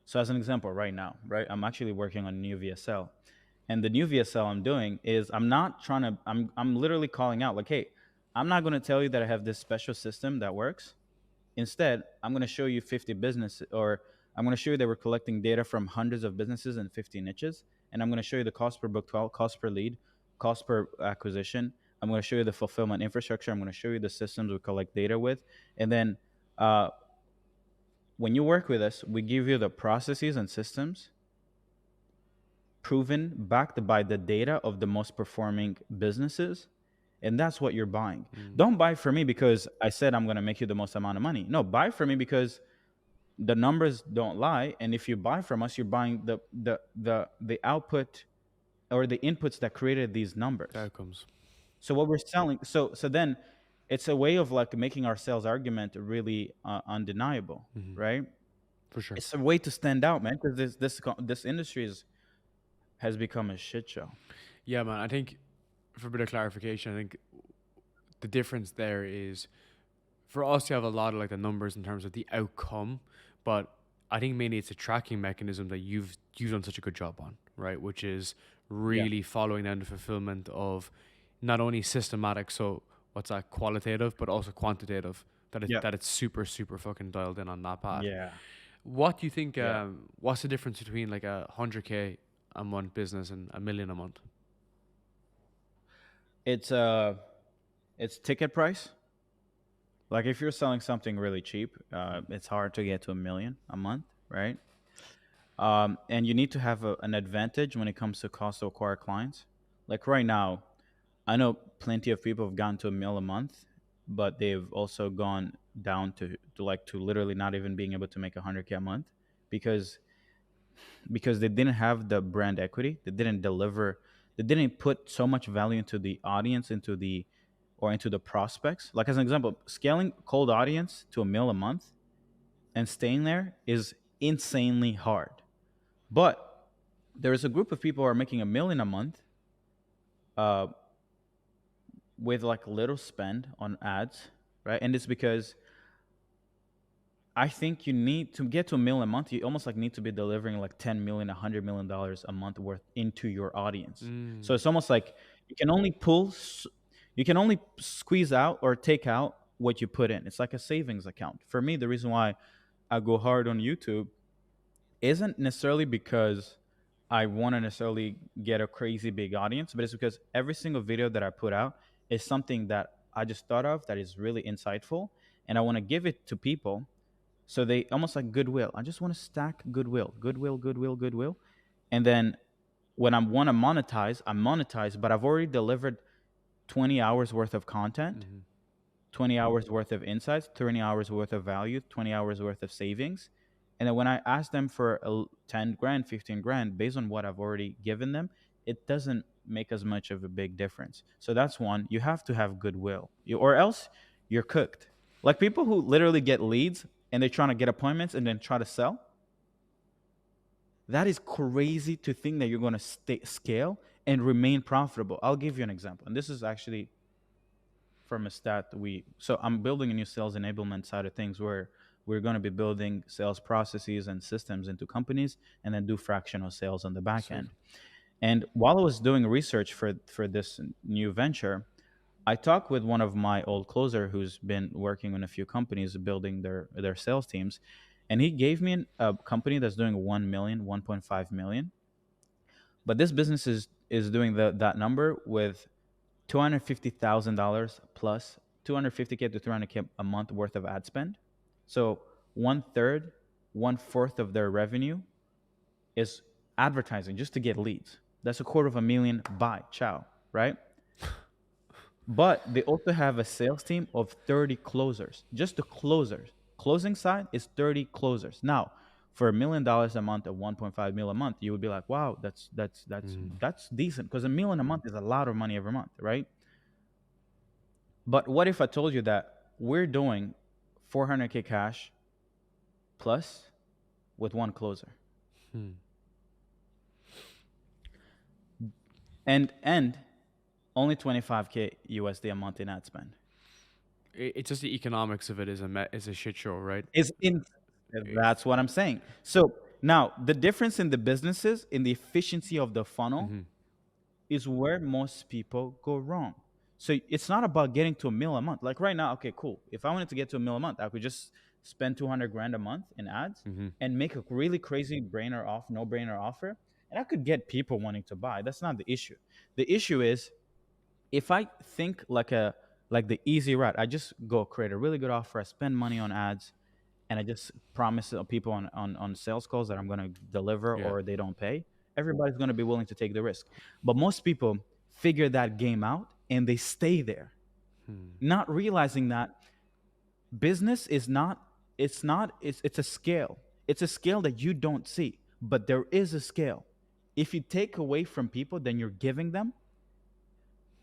so as an example right now, right, I'm actually working on a new VSL, and the new VSL I'm doing is I'm literally calling out like, hey, I'm not going to tell you that I have this special system that works. Instead, I'm going to show you 50 businesses, or I'm going to show you that we're collecting data from hundreds of businesses in 50 niches, and I'm going to show you the cost per book, cost per lead, cost per acquisition. I'm going to show you the fulfillment infrastructure. I'm going to show you the systems we collect data with. And then when you work with us, we give you the processes and systems proven, backed by the data of the most performing businesses. And that's what you're buying. Don't buy from me because I said I'm going to make you the most amount of money. No, buy from me because the numbers don't lie. And if you buy from us, you're buying the output or the inputs that created these numbers. Outcomes. So what we're selling, so then it's a way of like making our sales argument really undeniable, right? For sure. It's a way to stand out, man, because this industry has become a shit show. Yeah, man. I think for a bit of clarification, I think the difference there is for us, you have a lot of like the numbers in terms of the outcome, but I think mainly it's a tracking mechanism that you've done such a good job on, right? Which is Yeah. really following down the fulfillment of not only systematic, so what's that, qualitative, but also quantitative. Yeah. That it's super super fucking dialed in on that part. Yeah. What do you think? Yeah. What's the difference between like 100K a month business and 1 million a month? It's it's ticket price. Like if you're selling something really cheap, it's hard to get to 1 million a month, right? And you need to have an advantage when it comes to cost to acquire clients. Like right now, I know plenty of people have gone to 1 mil a month, but they've also gone down to literally not even being able to make 100K a month because they didn't have the brand equity. They didn't deliver. They didn't put so much value into the audience, into the prospects. Like as an example, scaling cold audience to 1 mil a month and staying there is insanely hard. But there is a group of people who are making 1 million a month uh, with like little spend on ads, right? And it's because I think you need to get to 1 million a month. You almost like need to be delivering like 10 million, $100 million a month worth into your audience. So Mm. it's almost like you can only you can only squeeze out or take out what you put in. It's like a savings account. For me, the reason why I go hard on YouTube isn't necessarily because I want to necessarily get a crazy big audience, but it's because every single video that I put out is something that I just thought of that is really insightful, and I want to give it to people so they almost like goodwill. I just want to stack goodwill, goodwill, goodwill, goodwill. And then when I want to monetize, I monetize, but I've already delivered 20 hours worth of content, Hmm. 20 hours worth of insights, 30 hours worth of value, 20 hours worth of savings. And then when I ask them for 10 grand, 15 grand, based on what I've already given them, it doesn't make as much of a big difference. So that's one. You have to have goodwill, or else you're cooked. Like people who literally get leads and they're trying to get appointments and then try to sell, that is crazy to think that you're going to scale and remain profitable. I'll give you an example. And this is actually from a stat so I'm building a new sales enablement side of things where we're going to be building sales processes and systems into companies and then do fractional sales on the back Sick. end. And while I was doing research for this new venture, I talked with one of my old closer who's been working in a few companies building their sales teams, and he gave me a company that's doing 1 million, 1.5 million. But this business is doing that number with $250,000 plus 250K to 300K a month worth of ad spend. So one third, one fourth of their revenue is advertising just to get leads. That's $250,000. Bye, ciao, right? But they also have a sales team of 30 closers, just the closers. Closing side is 30 closers. Now, for $1 million a month or 1.5 mil a month, you would be like, wow, Mm. that's decent because 1 million a month is a lot of money every month, right? But what if I told you that we're doing 400K cash plus with one closer Hmm. and only 25K USD a month in ad spend? It's just the economics of it is a shit show, right? Is in It, That's what I'm saying. So now the difference in the businesses in the efficiency of the funnel hmm. is where most people go wrong. So it's not about getting to a mil a month. Like right now, okay, cool. If I wanted to get to a mil a month, I could just spend 200 grand a month in ads Hmm. and make a really crazy no brainer offer, and I could get people wanting to buy. That's not the issue. The issue is if I think like the easy route, I just go create a really good offer, I spend money on ads, and I just promise people on sales calls that I'm going to deliver Yeah. or they don't pay, everybody's going to be willing to take the risk. But most people figure that game out and they stay there, Hmm. not realizing that business is not, it's a scale. It's a scale that you don't see, but there is a scale. If you take away from people, then you're giving them,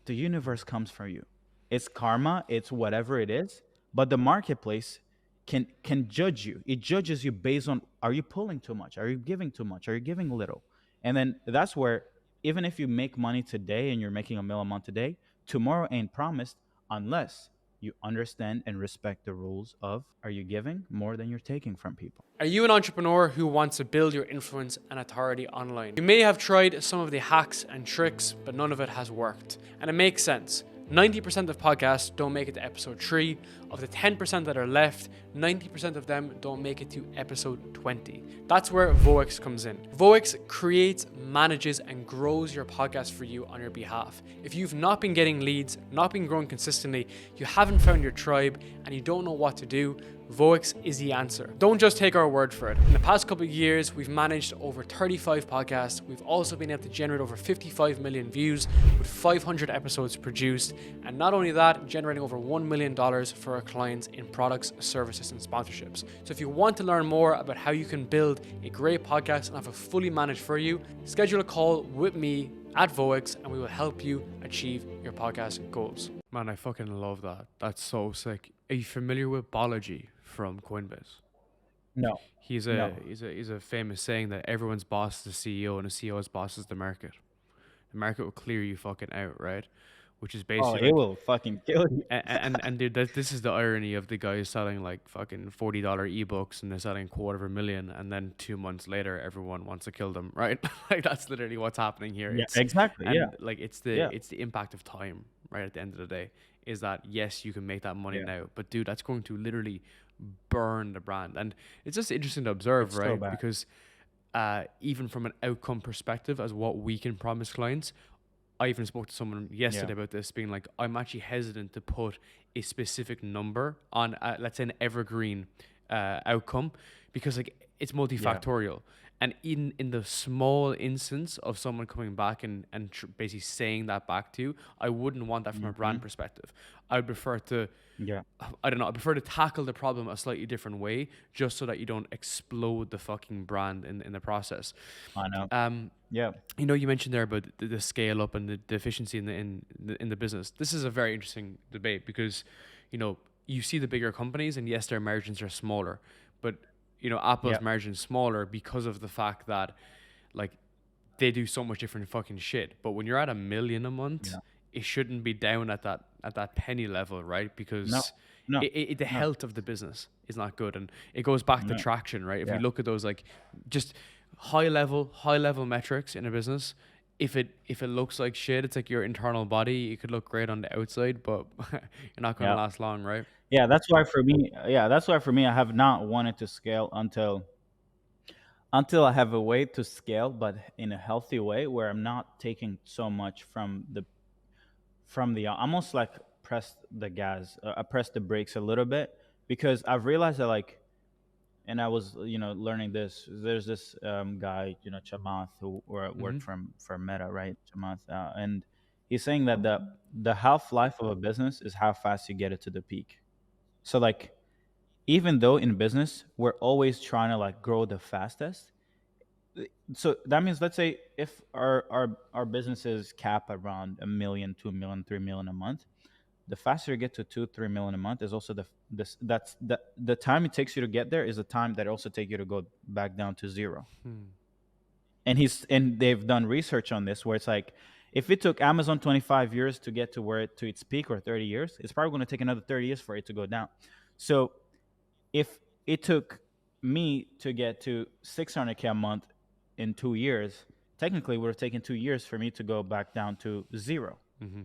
the universe comes for you. It's karma, it's whatever it is, but the marketplace can judge you. It judges you based on, are you pulling too much? Are you giving too much? Are you giving little? And then that's where, even if you make money today and you're making a mil a month today, tomorrow ain't promised unless you understand and respect the rules of, are you giving more than you're taking from people? Are you an entrepreneur who wants to build your influence and authority online? You may have tried some of the hacks and tricks, but none of it has worked. And it makes sense. 90% of podcasts don't make it to episode 3. Of the 10% that are left, 90% of them don't make it to episode 20. That's where Voex comes in. Voex creates, manages, and grows your podcast for you on your behalf. If you've not been getting leads, not been growing consistently, you haven't found your tribe, and you don't know what to do, Voex is the answer. Don't just take our word for it. In the past couple of years, we've managed over 35 podcasts. We've also been able to generate over 55 million views with 500 episodes produced. And not only that, generating over $1 million for our clients in products, services, and sponsorships. So if you want to learn more about how you can build a great podcast and have it fully managed for you, schedule a call with me at Voex and we will help you achieve your podcast goals. Man, I fucking love that. That's so sick. Are you familiar with Balaji from Coinbase? No. He's a famous saying that everyone's boss is the CEO and the CEO's boss is the market. The market will clear you fucking out, right? Which is Oh, basically it will fucking kill you. and dude, this is the irony of the guys selling like fucking $40 ebooks and they're selling $250,000, and then 2 months later everyone wants to kill them, right? Like that's literally what's happening here. Yeah, exactly. And Yeah. like it's Yeah. the impact of time, right? At the end of the day, is that yes, you can make that money Yeah. now, but dude, that's going to literally burn the brand. And it's just interesting to observe, It's so right? bad. Because even from an outcome perspective, as what we can promise clients, I even spoke to someone yesterday about this, being like, I'm actually hesitant to put a specific number on, let's say, an evergreen outcome, because like it's multifactorial. And in the small instance of someone coming back and basically saying that back to you, I wouldn't want that from a brand perspective. I would prefer to, Yeah. I don't know, I prefer to tackle the problem a slightly different way, just so that you don't explode the fucking brand in the process. I know. Yeah. You know, you mentioned there about the scale up and the efficiency in the business. This is a very interesting debate because, you know, you see the bigger companies and yes, their margins are smaller, but you know, Apple's margins smaller because of the fact that like they do so much different fucking shit. But when you're at $1 million a month, it shouldn't be down at that penny level, right? Because No. the health of the business is not good, and it goes back to traction, right? If we look at those like just high level metrics in a business, if it looks like shit, it's like your internal body. It could look great on the outside, but you're not going to last long, right? Yeah, that's why for me, I have not wanted to scale until I have a way to scale, but in a healthy way where I'm not taking so much from the almost like press the gas, I press the brakes a little bit, because I've realized that like, and I was learning this. There's this guy, Chamath, who worked for Meta, right? Chamath, and he's saying that the half life of a business is how fast you get it to the peak. So like, even though in business we're always trying to like grow the fastest, so that means, let's say if our businesses cap around 1 million, 2 million, 3 million a month, the faster you get to 2-3 million a month is also the time it takes you to get there is the time that also take you to go back down to zero. And they've done research on this where it's like, if it took Amazon 25 years to get to its peak, or 30 years, it's probably going to take another 30 years for it to go down. So if it took me to get to 600K a month in 2 years, technically it would have taken 2 years for me to go back down to zero.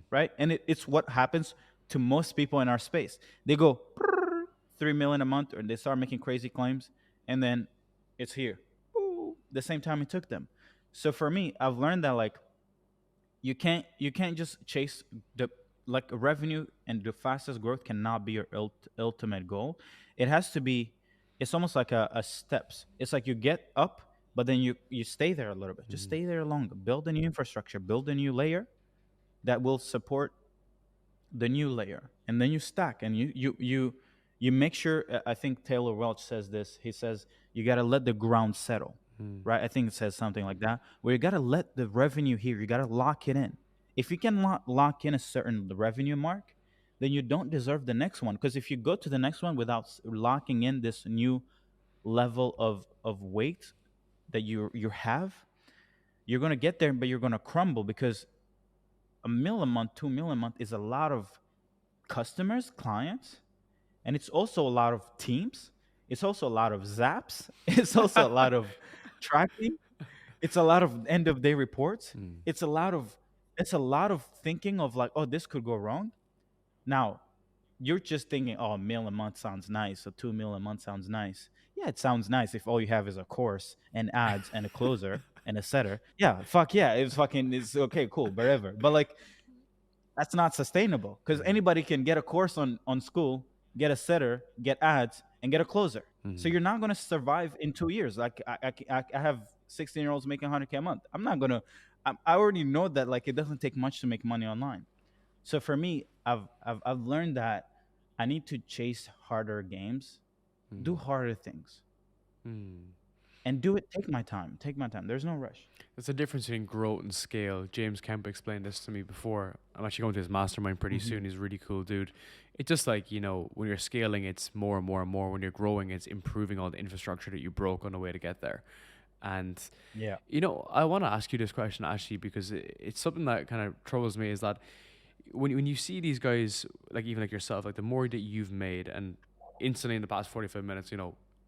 Right? And it's what happens to most people in our space. They go 3 million a month, or they start making crazy claims, and then it's here. The same time it took them. So for me, I've learned that like, you can't just chase the like revenue, and the fastest growth cannot be your ultimate goal. It has to be, it's almost like a steps. It's like you get up, but then you stay there a little bit. Just stay there longer. Build a new infrastructure, build a new layer that will support the new layer, and then you stack, and you make sure. I think Taylor Welch says this. He says you got to let the ground settle, right? I think it says something like that, where you got to let the revenue here. You got to lock it in. If you can lock in a certain revenue mark, then you don't deserve the next one. Because if you go to the next one without locking in this new level of weight that you have, you're gonna get there, but you're gonna crumble, because $1 million a month, $2 million a month is a lot of customers, clients, and it's also a lot of teams. It's also a lot of zaps. It's also a lot of tracking. It's a lot of end of day reports. Mm, It's a lot of it's a lot of thinking of like, oh, this could go wrong. Now, you're just thinking, oh, a mil a month sounds nice, or 2 mil a month sounds nice. Yeah, it sounds nice if all you have is a course and ads and a closer and a setter. Yeah, fuck yeah, it's okay, cool, whatever. But like that's not sustainable because mhm, anybody can get a course on school, get a setter, get ads, and get a closer. So mhm, you're not going to survive in 2 years. Like I have 16-year-olds making 100K a month. I'm not going to. I already know that like it doesn't take much to make money online. So for me, I've learned that I need to chase harder games, do mhm, harder things, mm. and do it. Take my time. Take my time. There's no rush. There's a difference between growth and scale. James Kemp explained this to me before. I'm actually going to his mastermind pretty Hmm. soon. He's a really cool dude. It's just like, when you're scaling, it's more and more and more. When you're growing, it's improving all the infrastructure that you broke on the way to get there. And, Yeah. I want to ask you this question actually because it's something that kind of troubles me is that when you see these guys, like even like yourself, like the more that you've made, and instantly in the past 45 minutes,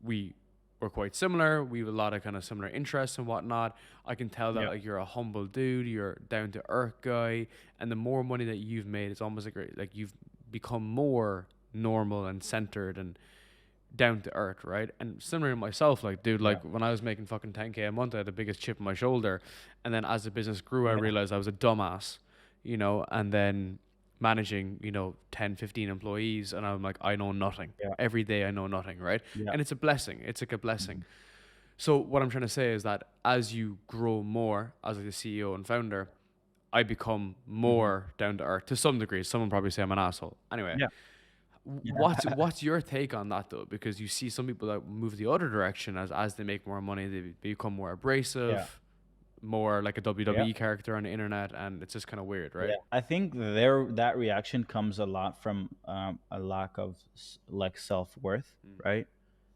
we were quite similar. We have a lot of kind of similar interests and whatnot. I can tell that Yeah. like you're a humble dude, you're down to earth guy, and the more money that you've made, it's almost like you've become more normal and centered and down to earth, right? And similar to myself, like dude, Yeah. like when I was making fucking 10K a month, I had the biggest chip on my shoulder, and then as the business grew, I Yeah. realized I was a dumbass, and then managing 10, 15 employees, and I'm like, I know nothing. Yeah. Every day I know nothing, right? Yeah. And it's a blessing. It's like a blessing. Mhm. So what I'm trying to say is that as you grow more as like the CEO and founder, I become Mhm. more down to earth to some degree. Someone probably say I'm an asshole. Anyway, Yeah. Yeah. what's your take on that though? Because you see some people that move the other direction as they make more money, they become more Yeah. abrasive, more like a Yeah. WWE character on the internet, and it's just kind of weird, Yeah. right? I think that reaction comes a lot from a lack of like self-worth, Mm, right?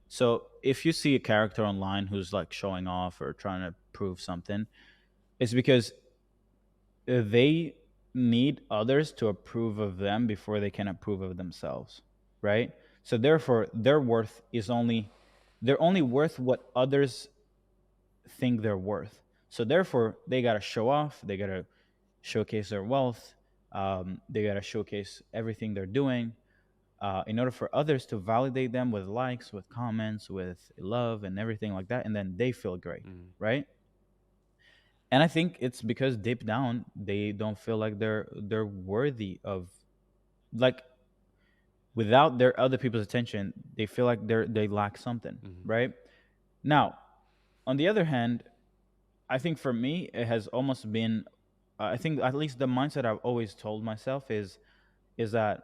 So if you see a character online who's like showing off or trying to prove something, it's because they need others to approve of them before they can approve of themselves, right? So therefore, their worth is only they're only worth what others think they're worth. So therefore, they gotta show off. They gotta showcase their wealth. They gotta showcase everything they're doing in order for others to validate them with likes, with comments, with love, and everything like that, and then they feel great, mm, right? And I think it's because deep down they don't feel like they're worthy of like without their other people's attention, they feel like they lack something, mm, right? Now, on the other hand, I think for me it has almost been I think at least the mindset I've always told myself is that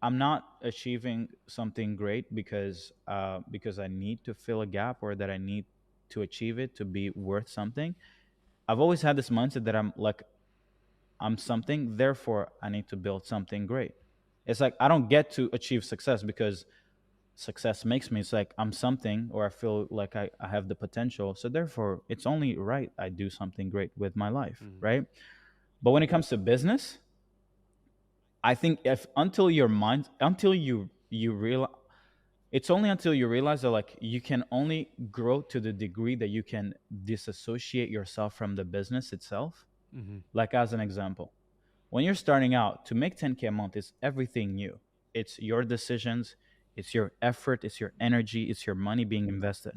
I'm not achieving something great because I need to fill a gap or that I need to achieve it to be worth something. I've always had this mindset that I'm like I'm something, therefore I need to build something great. It's like I don't get to achieve success because success makes me. It's like I'm something or I feel like I have the potential. So therefore it's only right I do something great with my life, mm, right? But when it comes to business, I think if until your mind until you realize it's only until you realize that like you can only grow to the degree that you can disassociate yourself from the business itself. mm, Like as an example, when you're starting out to make 10K a month is everything new. It's your decisions, it's your effort, it's your energy, it's your money being invested.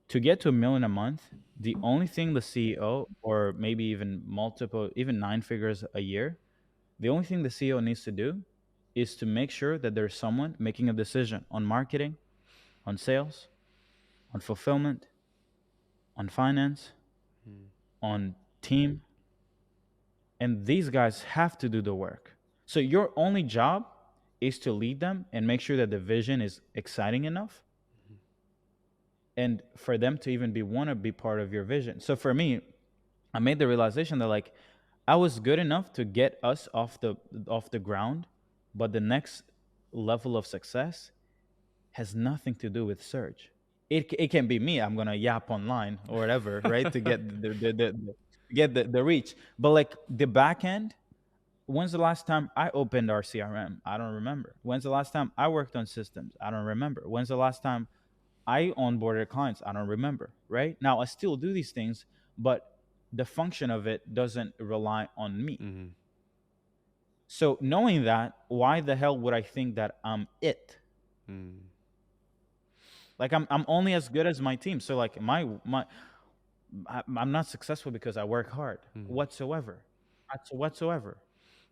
To get to a million a month, the only thing the CEO or maybe even multiple, even 9 figures a year, the only thing the CEO needs to do is to make sure that there's someone making a decision on marketing, on sales, on fulfillment, on finance, mm, on team, and these guys have to do the work. So your only job is to lead them and make sure that the vision is exciting enough and for them to even be want to be part of your vision. So for me, I made the realization that like I was good enough to get us off the ground, but the next level of success has nothing to do with Serge. It can be me. I'm gonna yap online or whatever, right, to get the reach. But like the back end, When's the last time I opened our CRM? I don't remember. When's the last time I worked on systems? I don't remember. When's the last time I onboarded clients? I don't remember. Right now, I still do these things, but the function of it doesn't rely on me. Mm-hmm. So knowing that, why the hell would I think that I'm it? Mm. Like I'm only as good as my team. So like I'm not successful because I work hard Mm. whatsoever. Whatsoever.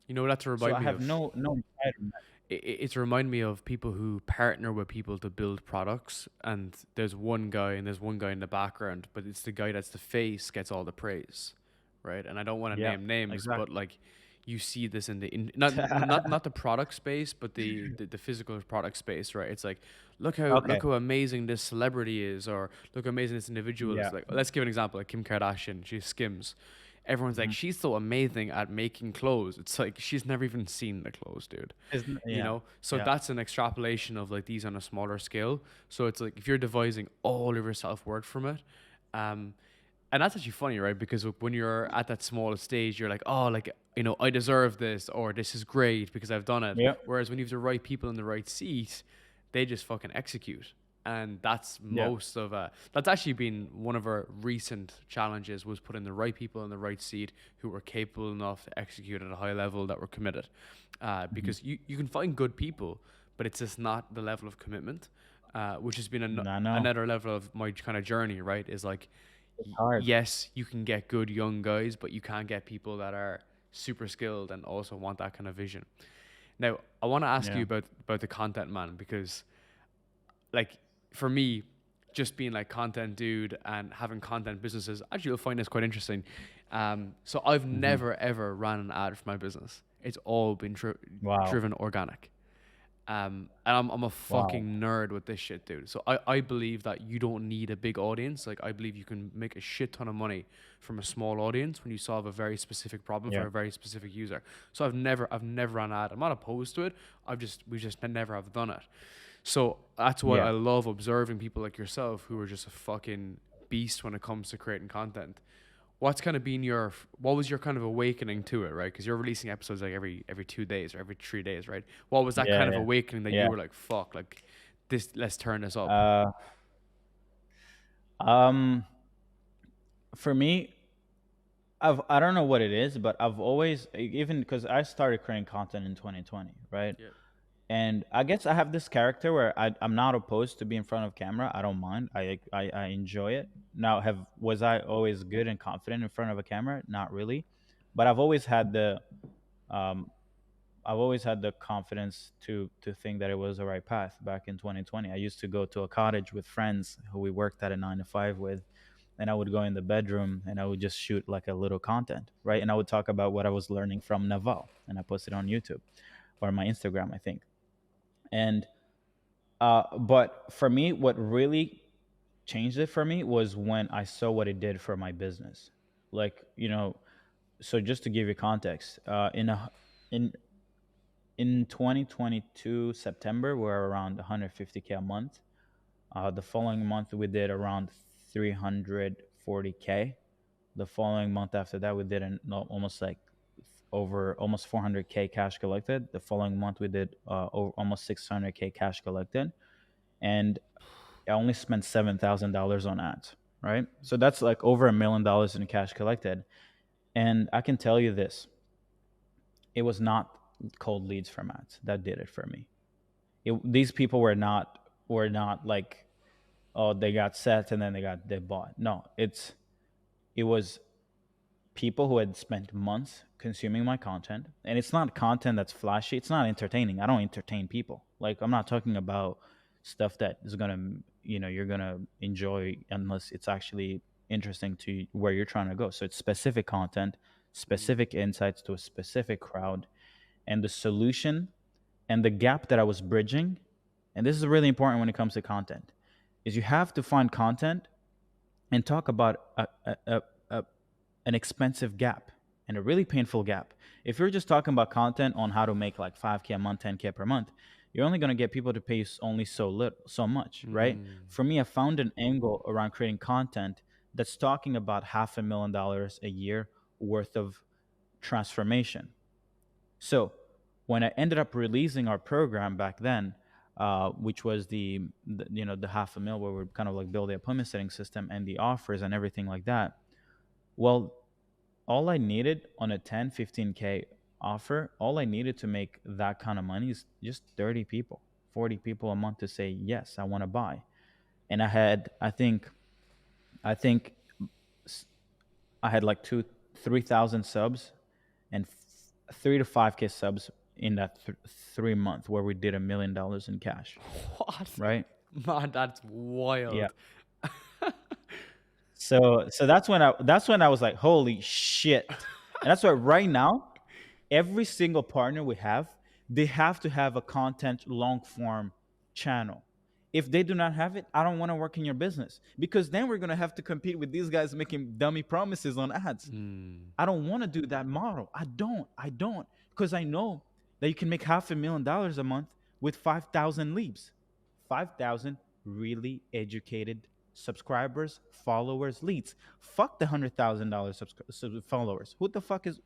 You know what that to So remind I me have of? no entitlement. It's remind me of people who partner with people to build products, and there's one guy and there's one guy in the background, but it's the guy that's the face gets all the praise, right? And I don't want to Yeah, name names, but exactly. like you see this in not the product space, but the physical product space, right? It's like look Okay. how amazing this celebrity is, or look how amazing this individual is. Yeah. Like let's give an example, like Kim Kardashian, she's Skims. Everyone's like, Mhm. she's so amazing at making clothes. It's like she's never even seen the clothes, dude. You Yeah. know, so Yeah. that's an extrapolation of like these on a smaller scale. So it's like if you're devising all of your self-worth from it, um and that's actually funny, right? Because when you're at that smallest stage, you're like, oh, like, I deserve this, or this is great because I've done it. Yeah. Whereas when you have the right people in the right seat, they just fucking execute. And that's Yeah. most of that's actually been one of our recent challenges, was putting the right people in the right seat who were capable enough to execute at a high level, that were committed. Mhm. Because you can find good people, but it's just not the level of commitment, which has been I know. another level of my kind of journey, right? Is like, It's hard. yes, you can get good young guys, but you can't get people that are super skilled and also want that kind of vision. Now, I want to ask you Yeah. about the content man, because like for me, just being like content dude and having content businesses, actually you'll find this quite interesting. So I've Mhm. never ever ran an ad for my business. It's all been Wow. driven organic. And I'm a Wow. fucking nerd with this shit, dude. So I believe that you don't need a big audience. Like I believe you can make a shit ton of money from a small audience when you solve a very specific problem Yeah. for a very specific user. So I've never run an ad. I'm not opposed to it. We just never have done it. So that's why Yeah. I love observing people like yourself who are just a fucking beast when it comes to creating content. What's kind of been what was your kind of awakening to it, right? Because you're releasing episodes like every 2 days or every 3 days, right? What was that Yeah. kind of Yeah. awakening that you Yeah. were like, fuck, like this, let's turn this up? Uh, um, for me, I don't know what it is, but I've always, even because I started creating content in 2020, right? Yeah. And I guess I have this character where I'm not opposed to be in front of camera. I don't mind. I enjoy it. Now, was I always good and confident in front of a camera? Not really, but um, I've always had the confidence to think that it was the right path. Back in 2020, I used to go to a cottage with friends who we worked at a 9 to 5 with, and I would go in the bedroom and I would just shoot like a little content, right? And I would talk about what I was learning from Naval, and I posted on YouTube or my Instagram, I think. And but for me, what really changed it for me was when I saw what it did for my business. Like, so just to give you context, in in 2022 September, we're around 150K a month. The following month, we did around 340K. The following month after that, we did almost like over almost 400K cash collected. The following month, we did almost 600K cash collected, and I only spent $7,000 on ads. Right, so that's like over $1 million in cash collected. And I can tell you this: it was not cold leads from ads that did it for me. These people were not like, oh, they got set and then they bought. No, it was people who had spent months consuming my content, and it's not content that's flashy. It's not entertaining. I don't entertain people. Like, I'm not talking about stuff that is gonna, you're gonna enjoy unless it's actually interesting to where you're trying to go. So it's specific content, Mm. specific insights to a specific crowd, and the solution and the gap that I was bridging. And this is really important when it comes to content, is you have to find content and talk about a an expensive gap and a really painful gap. If you're just talking about content on how to make like 5K a month, 10K per month, you're only going to get people to pay only so little, so much, right? Mm. For me, I found an angle around creating content that's talking about $500,000 a year worth of transformation. So when I ended up releasing our program back then, which was the half a mil where we're kind of like building a appointment setting system and the offers and everything like that. Well, all I needed on a 10, 15K offer, all I needed to make that kind of money is just 30 people, 40 people a month to say, yes, I want to buy. And I think I had like 3,000 subs and 3 to 5K subs in that 3 month where we did $1 million in cash. What? Right? Man, that's Yeah. wild. So that's when I was like, holy shit. And that's why right now, every single partner we have, they have to have a content long form channel. If they do not have it, I don't want to work in your business, because then we're going to have to compete with these guys making dummy promises on ads. I don't want to do that model. I don't, because I know that you can make $500,000 a month with 5,000 leads, 5,000 really educated subscribers, followers, leads. Fuck the $100,000 followers. Who the fuck is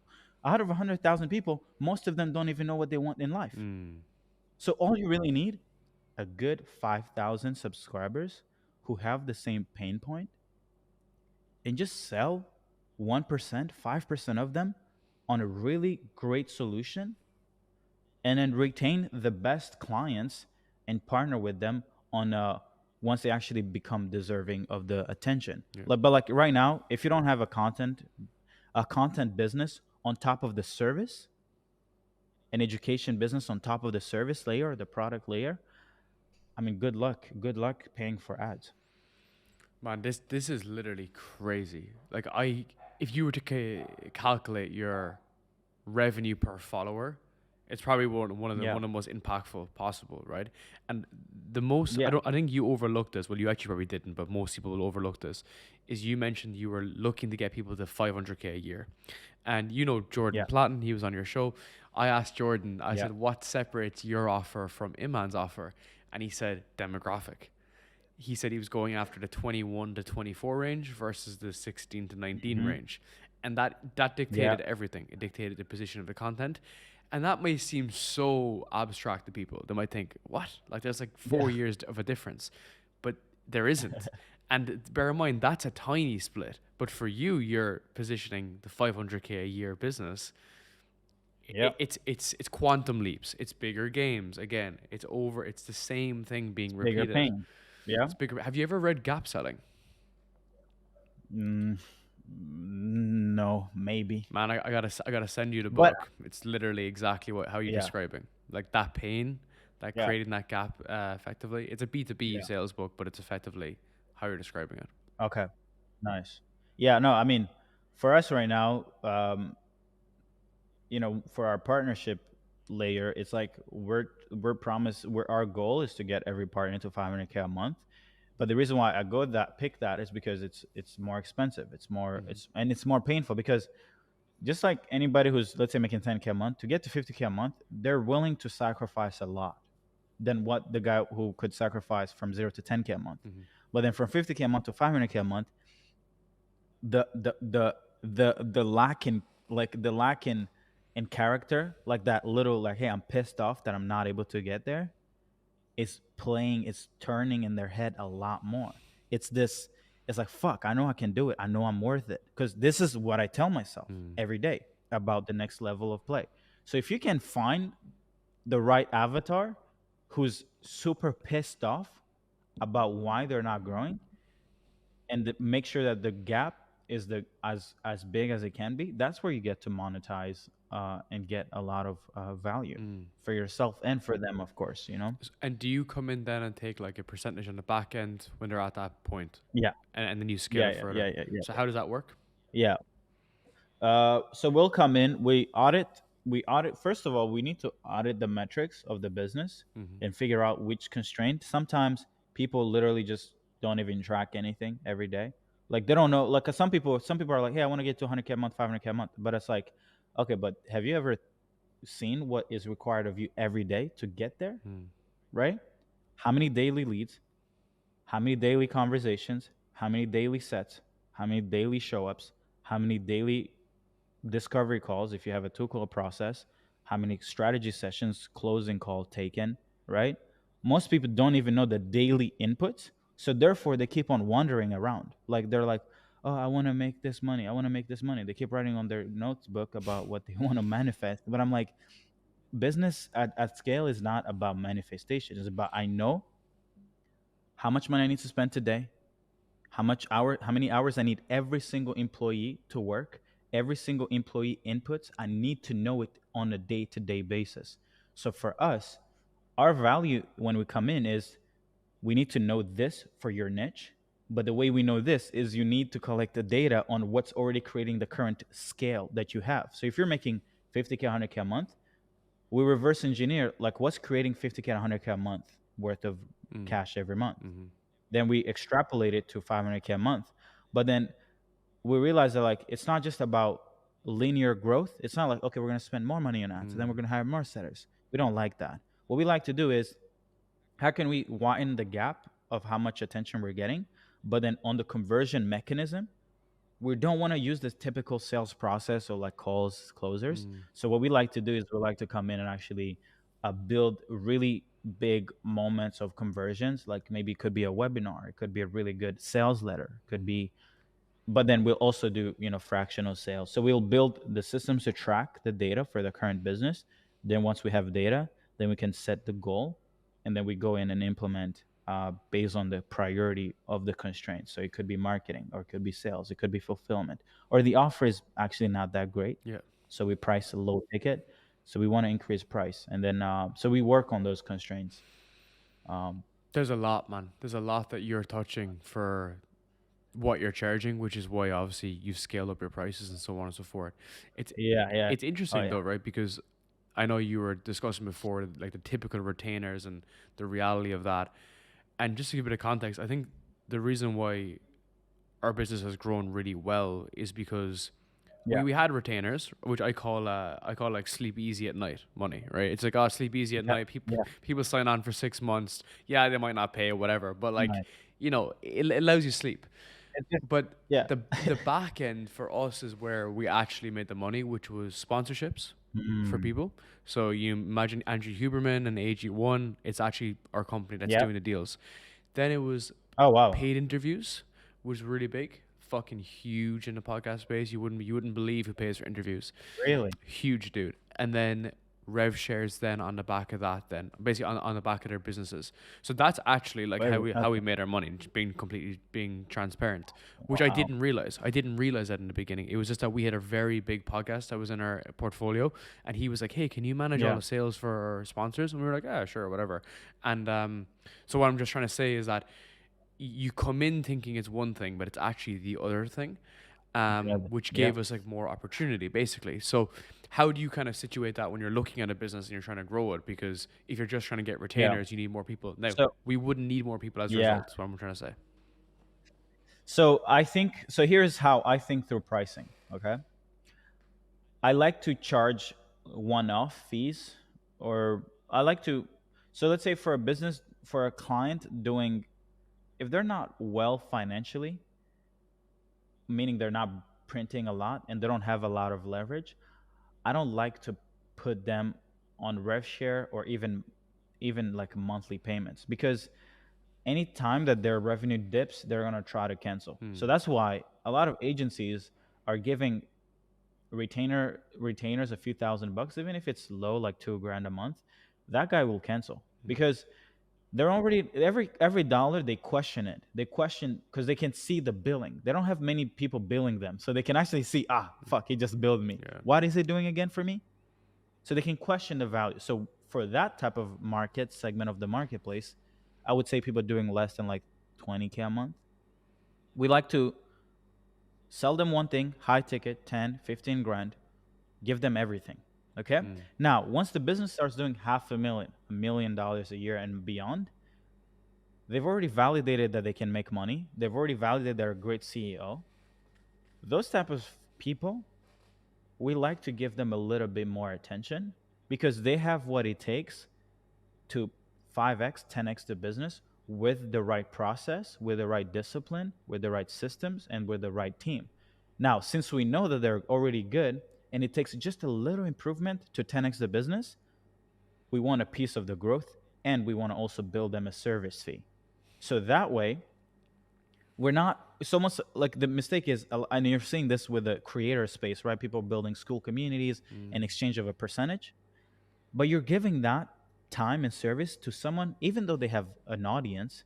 out of 100,000 people? Most of them don't even know what they want in life. So all you really need, a good 5,000 subscribers who have the same pain point, and just sell 1%, 5% of them on a really great solution, and then retain the best clients and partner with them on once they actually become deserving of the attention. But like right now, if you don't have a content business on top of the service, an education business on top of the service layer or the product layer, I mean, good luck paying for ads. Man, this is literally crazy. Like, if you were to calculate your revenue per follower, it's probably one of the most impactful possible, right? And the most, I think you overlooked this. Well, you actually probably didn't, but most people will overlook this. Is you mentioned you were looking to get people to 500K a year, and Jordan Platten, he was on your show. I asked Jordan, I said, what separates your offer from Iman's offer? And he said demographic. He said he was going after the 21 to 24 range versus the 16 to 19 range. And that dictated everything. It dictated the position of the content. And that may seem so abstract to people. They might think, what? Like, there's like 4 years of a difference. But there isn't. And bear in mind, that's a tiny split. But for you, you're positioning the 500K a year business. It's quantum leaps. It's bigger games. Again, it's the same thing being repeated. Bigger pain. Yeah. It's bigger. Have you ever read Gap Selling? No, maybe. Man, I gotta send you the book. It's literally exactly how you're describing. Like that pain, creating that gap effectively. It's a B2B sales book, but it's effectively how you're describing it. Okay, nice. Yeah, no, I mean, for us right now, for our partnership layer, it's like our goal is to get every partner to 500K a month. But the reason why I pick that is because it's more expensive. It's more it's more painful, because just like anybody who's, let's say, making 10K a month, to get to 50K a month, they're willing to sacrifice a lot than what the guy who could sacrifice from 0 to 10K a month. But then from 50K a month to 500K a month, the lack in character, like that little, like, hey, I'm pissed off that I'm not able to get there, is turning in their head a lot more. It's like, fuck, I know I can do it. I know I'm worth it. Because this is what I tell myself every day about the next level of play. So if you can find the right avatar who's super pissed off about why they're not growing, and make sure that the gap is as big as it can be, that's where you get to monetize and get a lot of value for yourself and for them, of course, And do you come in then and take like a percentage on the back end when they're at that point? Yeah. And then you scale further. Yeah. So how does that work? Yeah. So we'll come in, we audit. First of all, we need to audit the metrics of the business and figure out which constraint. Sometimes people literally just don't even track anything every day. Like, they don't know. Like, some people are like, hey, I want to get to 100K a month, 500K a month. But it's like, okay, but have you ever seen what is required of you every day to get there? Right? How many daily leads? How many daily conversations? How many daily sets? How many daily show ups? How many daily discovery calls if you have a 2-call process? how many strategy sessions, closing call taken, right? Most people don't even know the daily inputs. So therefore they keep on wandering around. Like they're like, oh, I want to make this money. I want to make this money. They keep writing on their notebook about what they want to manifest. But I'm like, business at scale is not about manifestation. It's about, I know how much money I need to spend today, how many hours I need every single employee to work, every single employee inputs. I need to know it on a day-to-day basis. So for us, our value when we come in is we need to know this for your niche. But the way we know this is you need to collect the data on what's already creating the current scale that you have. So if you're making 50K, 100K a month, we reverse engineer like what's creating 50K, 100K a month worth of cash every month. Then we extrapolate it to 500K a month. But then we realize that like it's not just about linear growth. It's not like, okay, we're going to spend more money on ads, and then we're going to hire more setters. We don't like that. What we like to do is how can we widen the gap of how much attention we're getting, but then on the conversion mechanism, we don't want to use the typical sales process or like calls closers. So what we like to do is we like to come in and actually build really big moments of conversions. Like maybe it could be a webinar, it could be a really good sales letter, it could be, but then we'll also do, you know, fractional sales. So we'll build the systems to track the data for the current business. Then once we have data, then we can set the goal, and then we go in and implement based on the priority of the constraints. So it could be marketing, or it could be sales, it could be fulfillment, or the offer is actually not that great. Yeah. So we price a low ticket. So we want to increase price, and then so we work on those constraints. There's a lot, man. There's a lot that you're touching for what you're charging, which is why obviously you've scaled up your prices and so on and so forth. It's Yeah. it's Oh interesting yeah. though, right? Because I know you were discussing before like the typical retainers and the reality of that. And just to give a bit of context, I think the reason why our business has grown really well is because Yeah. we had retainers, which I call like sleep easy at night money, right? It's like, oh, sleep easy at Yeah. night. Yeah. People sign on for 6 months. Yeah, they might not pay or whatever, but like, Nice. you know, it allows you sleep. It's just, But yeah. the back end for us is where we actually made the money, which was sponsorships for Mm. people. So you imagine Andrew Huberman and AG1, it's actually our company that's Yeah. doing the deals. Then it was Oh wow. paid interviews was really big, fucking huge in the podcast space. You wouldn't believe who pays for interviews. Really? Huge, dude. And then rev shares then on the back of that, then basically on the back of their businesses. So that's actually like Wait, how we made our money, just being transparent, which I wow. didn't realize. I didn't realize that in the beginning. It was just that we had a very big podcast that was in our portfolio, and he was like, "Hey, can you manage all Yeah. the sales for our sponsors?" And we were like, "Yeah, sure, whatever." And so what I'm just trying to say is that you come in thinking it's one thing, but it's actually the other thing, which Yeah. gave us like more opportunity, basically. So how do you kind of situate that when you're looking at a business and you're trying to grow it? Because if you're just trying to get Yeah. retainers, you need more people. Now, So we wouldn't need more people as a yeah. result. That's what I'm trying to say. So I think so. Here's how I think through pricing. Okay. I like to charge one-off fees, or I like to. So let's say for a business, for a client doing, if they're not well financially, meaning they're not printing a lot and they don't have a lot of leverage, I don't like to put them on rev share or even like monthly payments, because any time that their revenue dips, they're going to try to cancel. So that's why a lot of agencies are giving retainers a few $1,000, even if it's low, like $2,000 a month. That guy will cancel because they're already every dollar they question it. They question because they can see the billing. They don't have many people billing them, so they can actually see, fuck, he just billed me. Yeah. What is he doing again for me? So they can question the value. So for that type of market segment of the marketplace, I would say people doing less than like 20K a month. We like to sell them one thing, high ticket, 10, 15 grand, give them everything. Okay. Now, once the business starts doing $500,000, $1 million a year and beyond, they've already validated that they can make money. They've already validated they're a great CEO. Those type of people, we like to give them a little bit more attention because they have what it takes to 5x, 10x the business with the right process, with the right discipline, with the right systems, and with the right team. Now, since we know that they're already good, and it takes just a little improvement to 10x the business, we want a piece of the growth, and we want to also build them a service fee. So that way, we're not, it's almost like the mistake is, and you're seeing this with the creator space, right? People building school communities in exchange of a percentage, but you're giving that time and service to someone, even though they have an audience,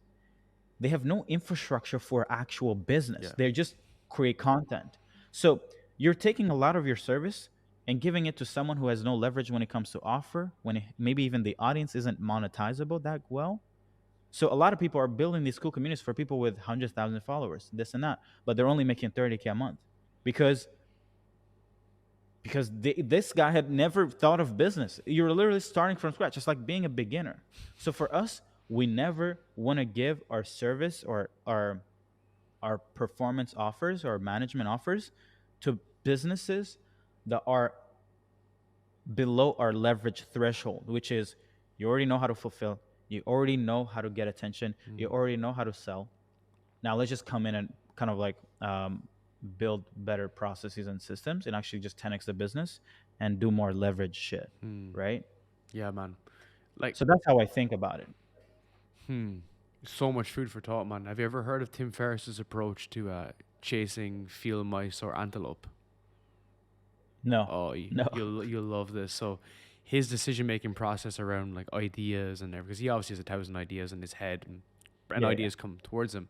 they have no infrastructure for actual business. Yeah. They just create content. So you're taking a lot of your service and giving it to someone who has no leverage when it comes to offer, when maybe even the audience isn't monetizable that well. So a lot of people are building these cool communities for people with 100,000 followers, this and that, but they're only making 30K a month because this guy had never thought of business. You're literally starting from scratch. It's like being a beginner. So for us, we never want to give our service or our performance offers or management offers to businesses that are below our leverage threshold, which is you already know how to fulfill, you already know how to get attention, you already know how to sell. Now let's just come in and kind of like build better processes and systems and actually just 10x the business and do more leverage shit, right? Yeah, man. Like, So that's how I think about it. so much food for thought, man. Have you ever heard of Tim Ferriss's approach to chasing field mice or antelope? No, Oh, no. you'll love this. So, his decision making process around like ideas and everything, because he obviously has 1,000 ideas in his head, and Yeah, ideas come towards him.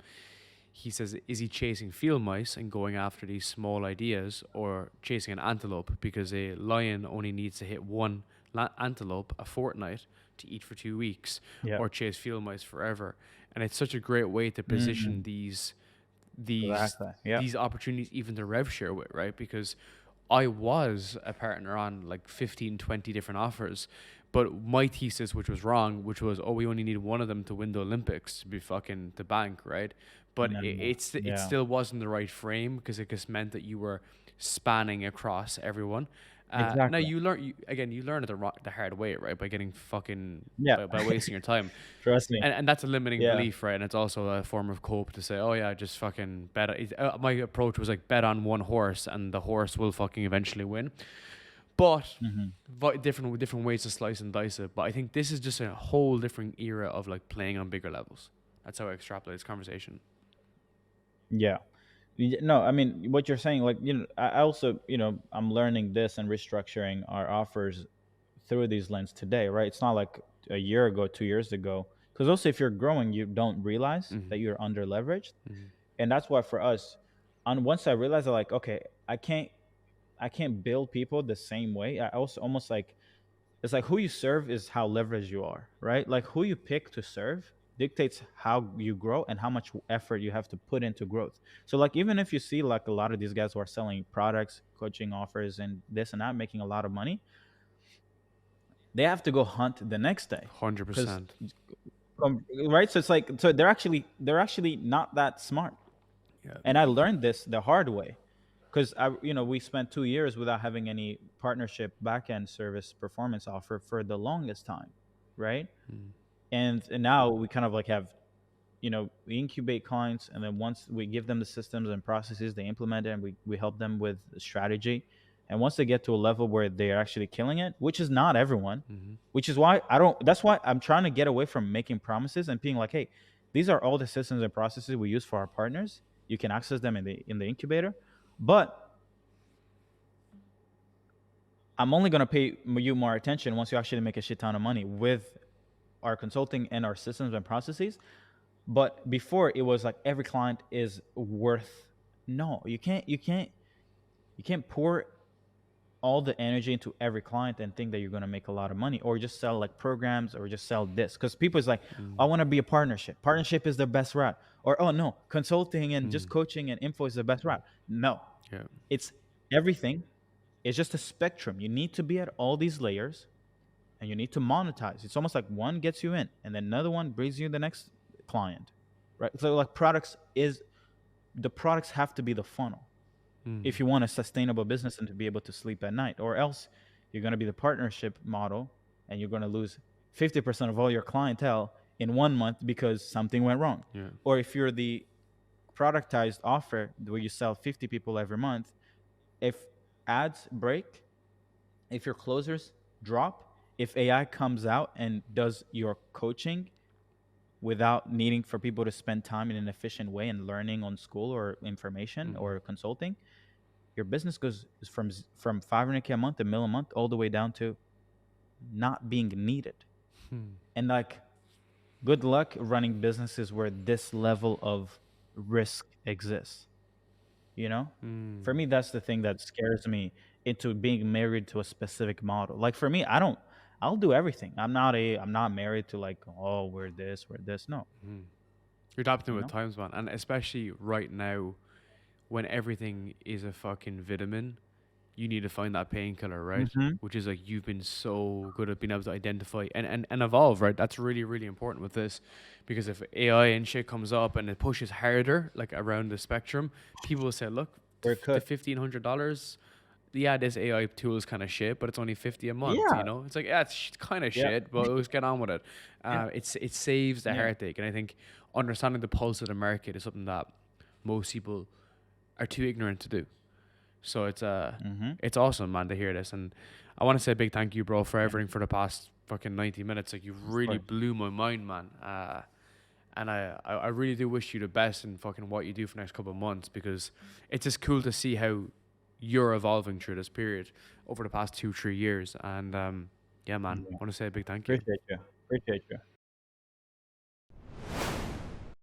He says, is he chasing field mice and going after these small ideas, or chasing an antelope because a lion only needs to hit one antelope a fortnight to eat for 2 weeks, yeah. or chase field mice forever? And it's such a great way to position these Exactly. Yeah. these opportunities even to rev share with, right? Because I was a partner on like 15, 20 different offers, but my thesis, which was wrong, which was, oh, we only need one of them to win the Olympics to be fucking the bank, right? But No, it yeah. still wasn't the right frame, because it just meant that you were spanning across everyone. Now Exactly. you learn it the hard way, right? By getting fucking Yeah. by wasting your time. Trust me. And that's a limiting Yeah. belief, right? And it's also a form of cope to say, oh yeah, just fucking bet. My approach was like, bet on one horse and the horse will fucking eventually win. But different ways to slice and dice it. But I think this is just a whole different era of like playing on bigger levels. That's how I extrapolate this conversation. Yeah. No, I mean what you're saying, like, I also, I'm learning this and restructuring our offers through these lens today, right? It's not like a year ago, 2 years ago. Because also, if you're growing, you don't realize that you're under leveraged, and that's why for us, on once I realized that, like, okay, I can't build people the same way. I also almost like, it's like who you serve is how leveraged you are, right? Like who you pick to serve dictates how you grow and how much effort you have to put into growth. So like even if you see like a lot of these guys who are selling products, coaching offers, and this and that, making a lot of money, they have to go hunt the next day. 100%. Right? So it's like, so they're actually not that smart. Yeah. And I learned this the hard way, because we spent 2 years without having any partnership backend service performance offer for the longest time, right? And now we kind of like have, we incubate clients, and then once we give them the systems and processes, they implement it, and we help them with strategy. And once they get to a level where they're actually killing it, which is not everyone, which is why that's why I'm trying to get away from making promises and being like, hey, these are all the systems and processes we use for our partners. You can access them in the incubator, but I'm only going to pay you more attention once you actually make a shit ton of money with our consulting and our systems and processes. But before, it was like every client is worth. No, you can't pour all the energy into every client and think that you're going to make a lot of money, or just sell like programs, or just sell this, because people is like, I want to be a partnership is the best route, or oh no, consulting and just coaching and info is the best route. No, it's everything. It's just a spectrum. You need to be at all these layers, and you need to monetize. It's almost like one gets you in, and then another one brings you the next client, right? So like the products have to be the funnel if you want a sustainable business and to be able to sleep at night, or else you're going to be the partnership model, and you're going to lose 50% of all your clientele in 1 month because something went wrong. Or if you're the productized offer where you sell 50 people every month, if ads break, if your closers drop, if AI comes out and does your coaching without needing for people to spend time in an efficient way and learning on school or information Mm-hmm. or consulting, your business goes from 500K a month, a mil a month, all the way down to not being needed. Hmm. And like, good luck running businesses where this level of risk exists. You know, Mm. for me, that's the thing that scares me into being married to a specific model. Like for me, I don't. I'll do everything. I'm not married to like, oh, we're this, we're this. No, Mm. You're adapting you with know. times, man, and especially right now when everything is a fucking vitamin, you need to find that painkiller, right? Mm-hmm. Which is like you've been so good at being able to identify and evolve, right? That's really, really important with this because if AI and shit comes up and it pushes harder, like around the spectrum, people will say, look, We're the cooked. $1,500, yeah, this AI tool is kind of shit, but it's only 50 a month, you Yeah. know? It's like, yeah, it's kind of Yeah. shit, but let's get on with it. Yeah. It saves the Yeah. heartache. And I think understanding the pulse of the market is something that most people are too ignorant to do. So Mm-hmm. it's awesome, man, to hear this, and I want to say a big thank you, bro, for Yeah. everything for the past fucking 90 minutes. Like you Of really course. blew my mind, man. And I really do wish you the best in fucking what you do for the next couple of months because it's just cool to see how you're evolving through this period over the past 2-3 years. And yeah, man, Yeah. I want to say a big thank you. Appreciate you. Appreciate you.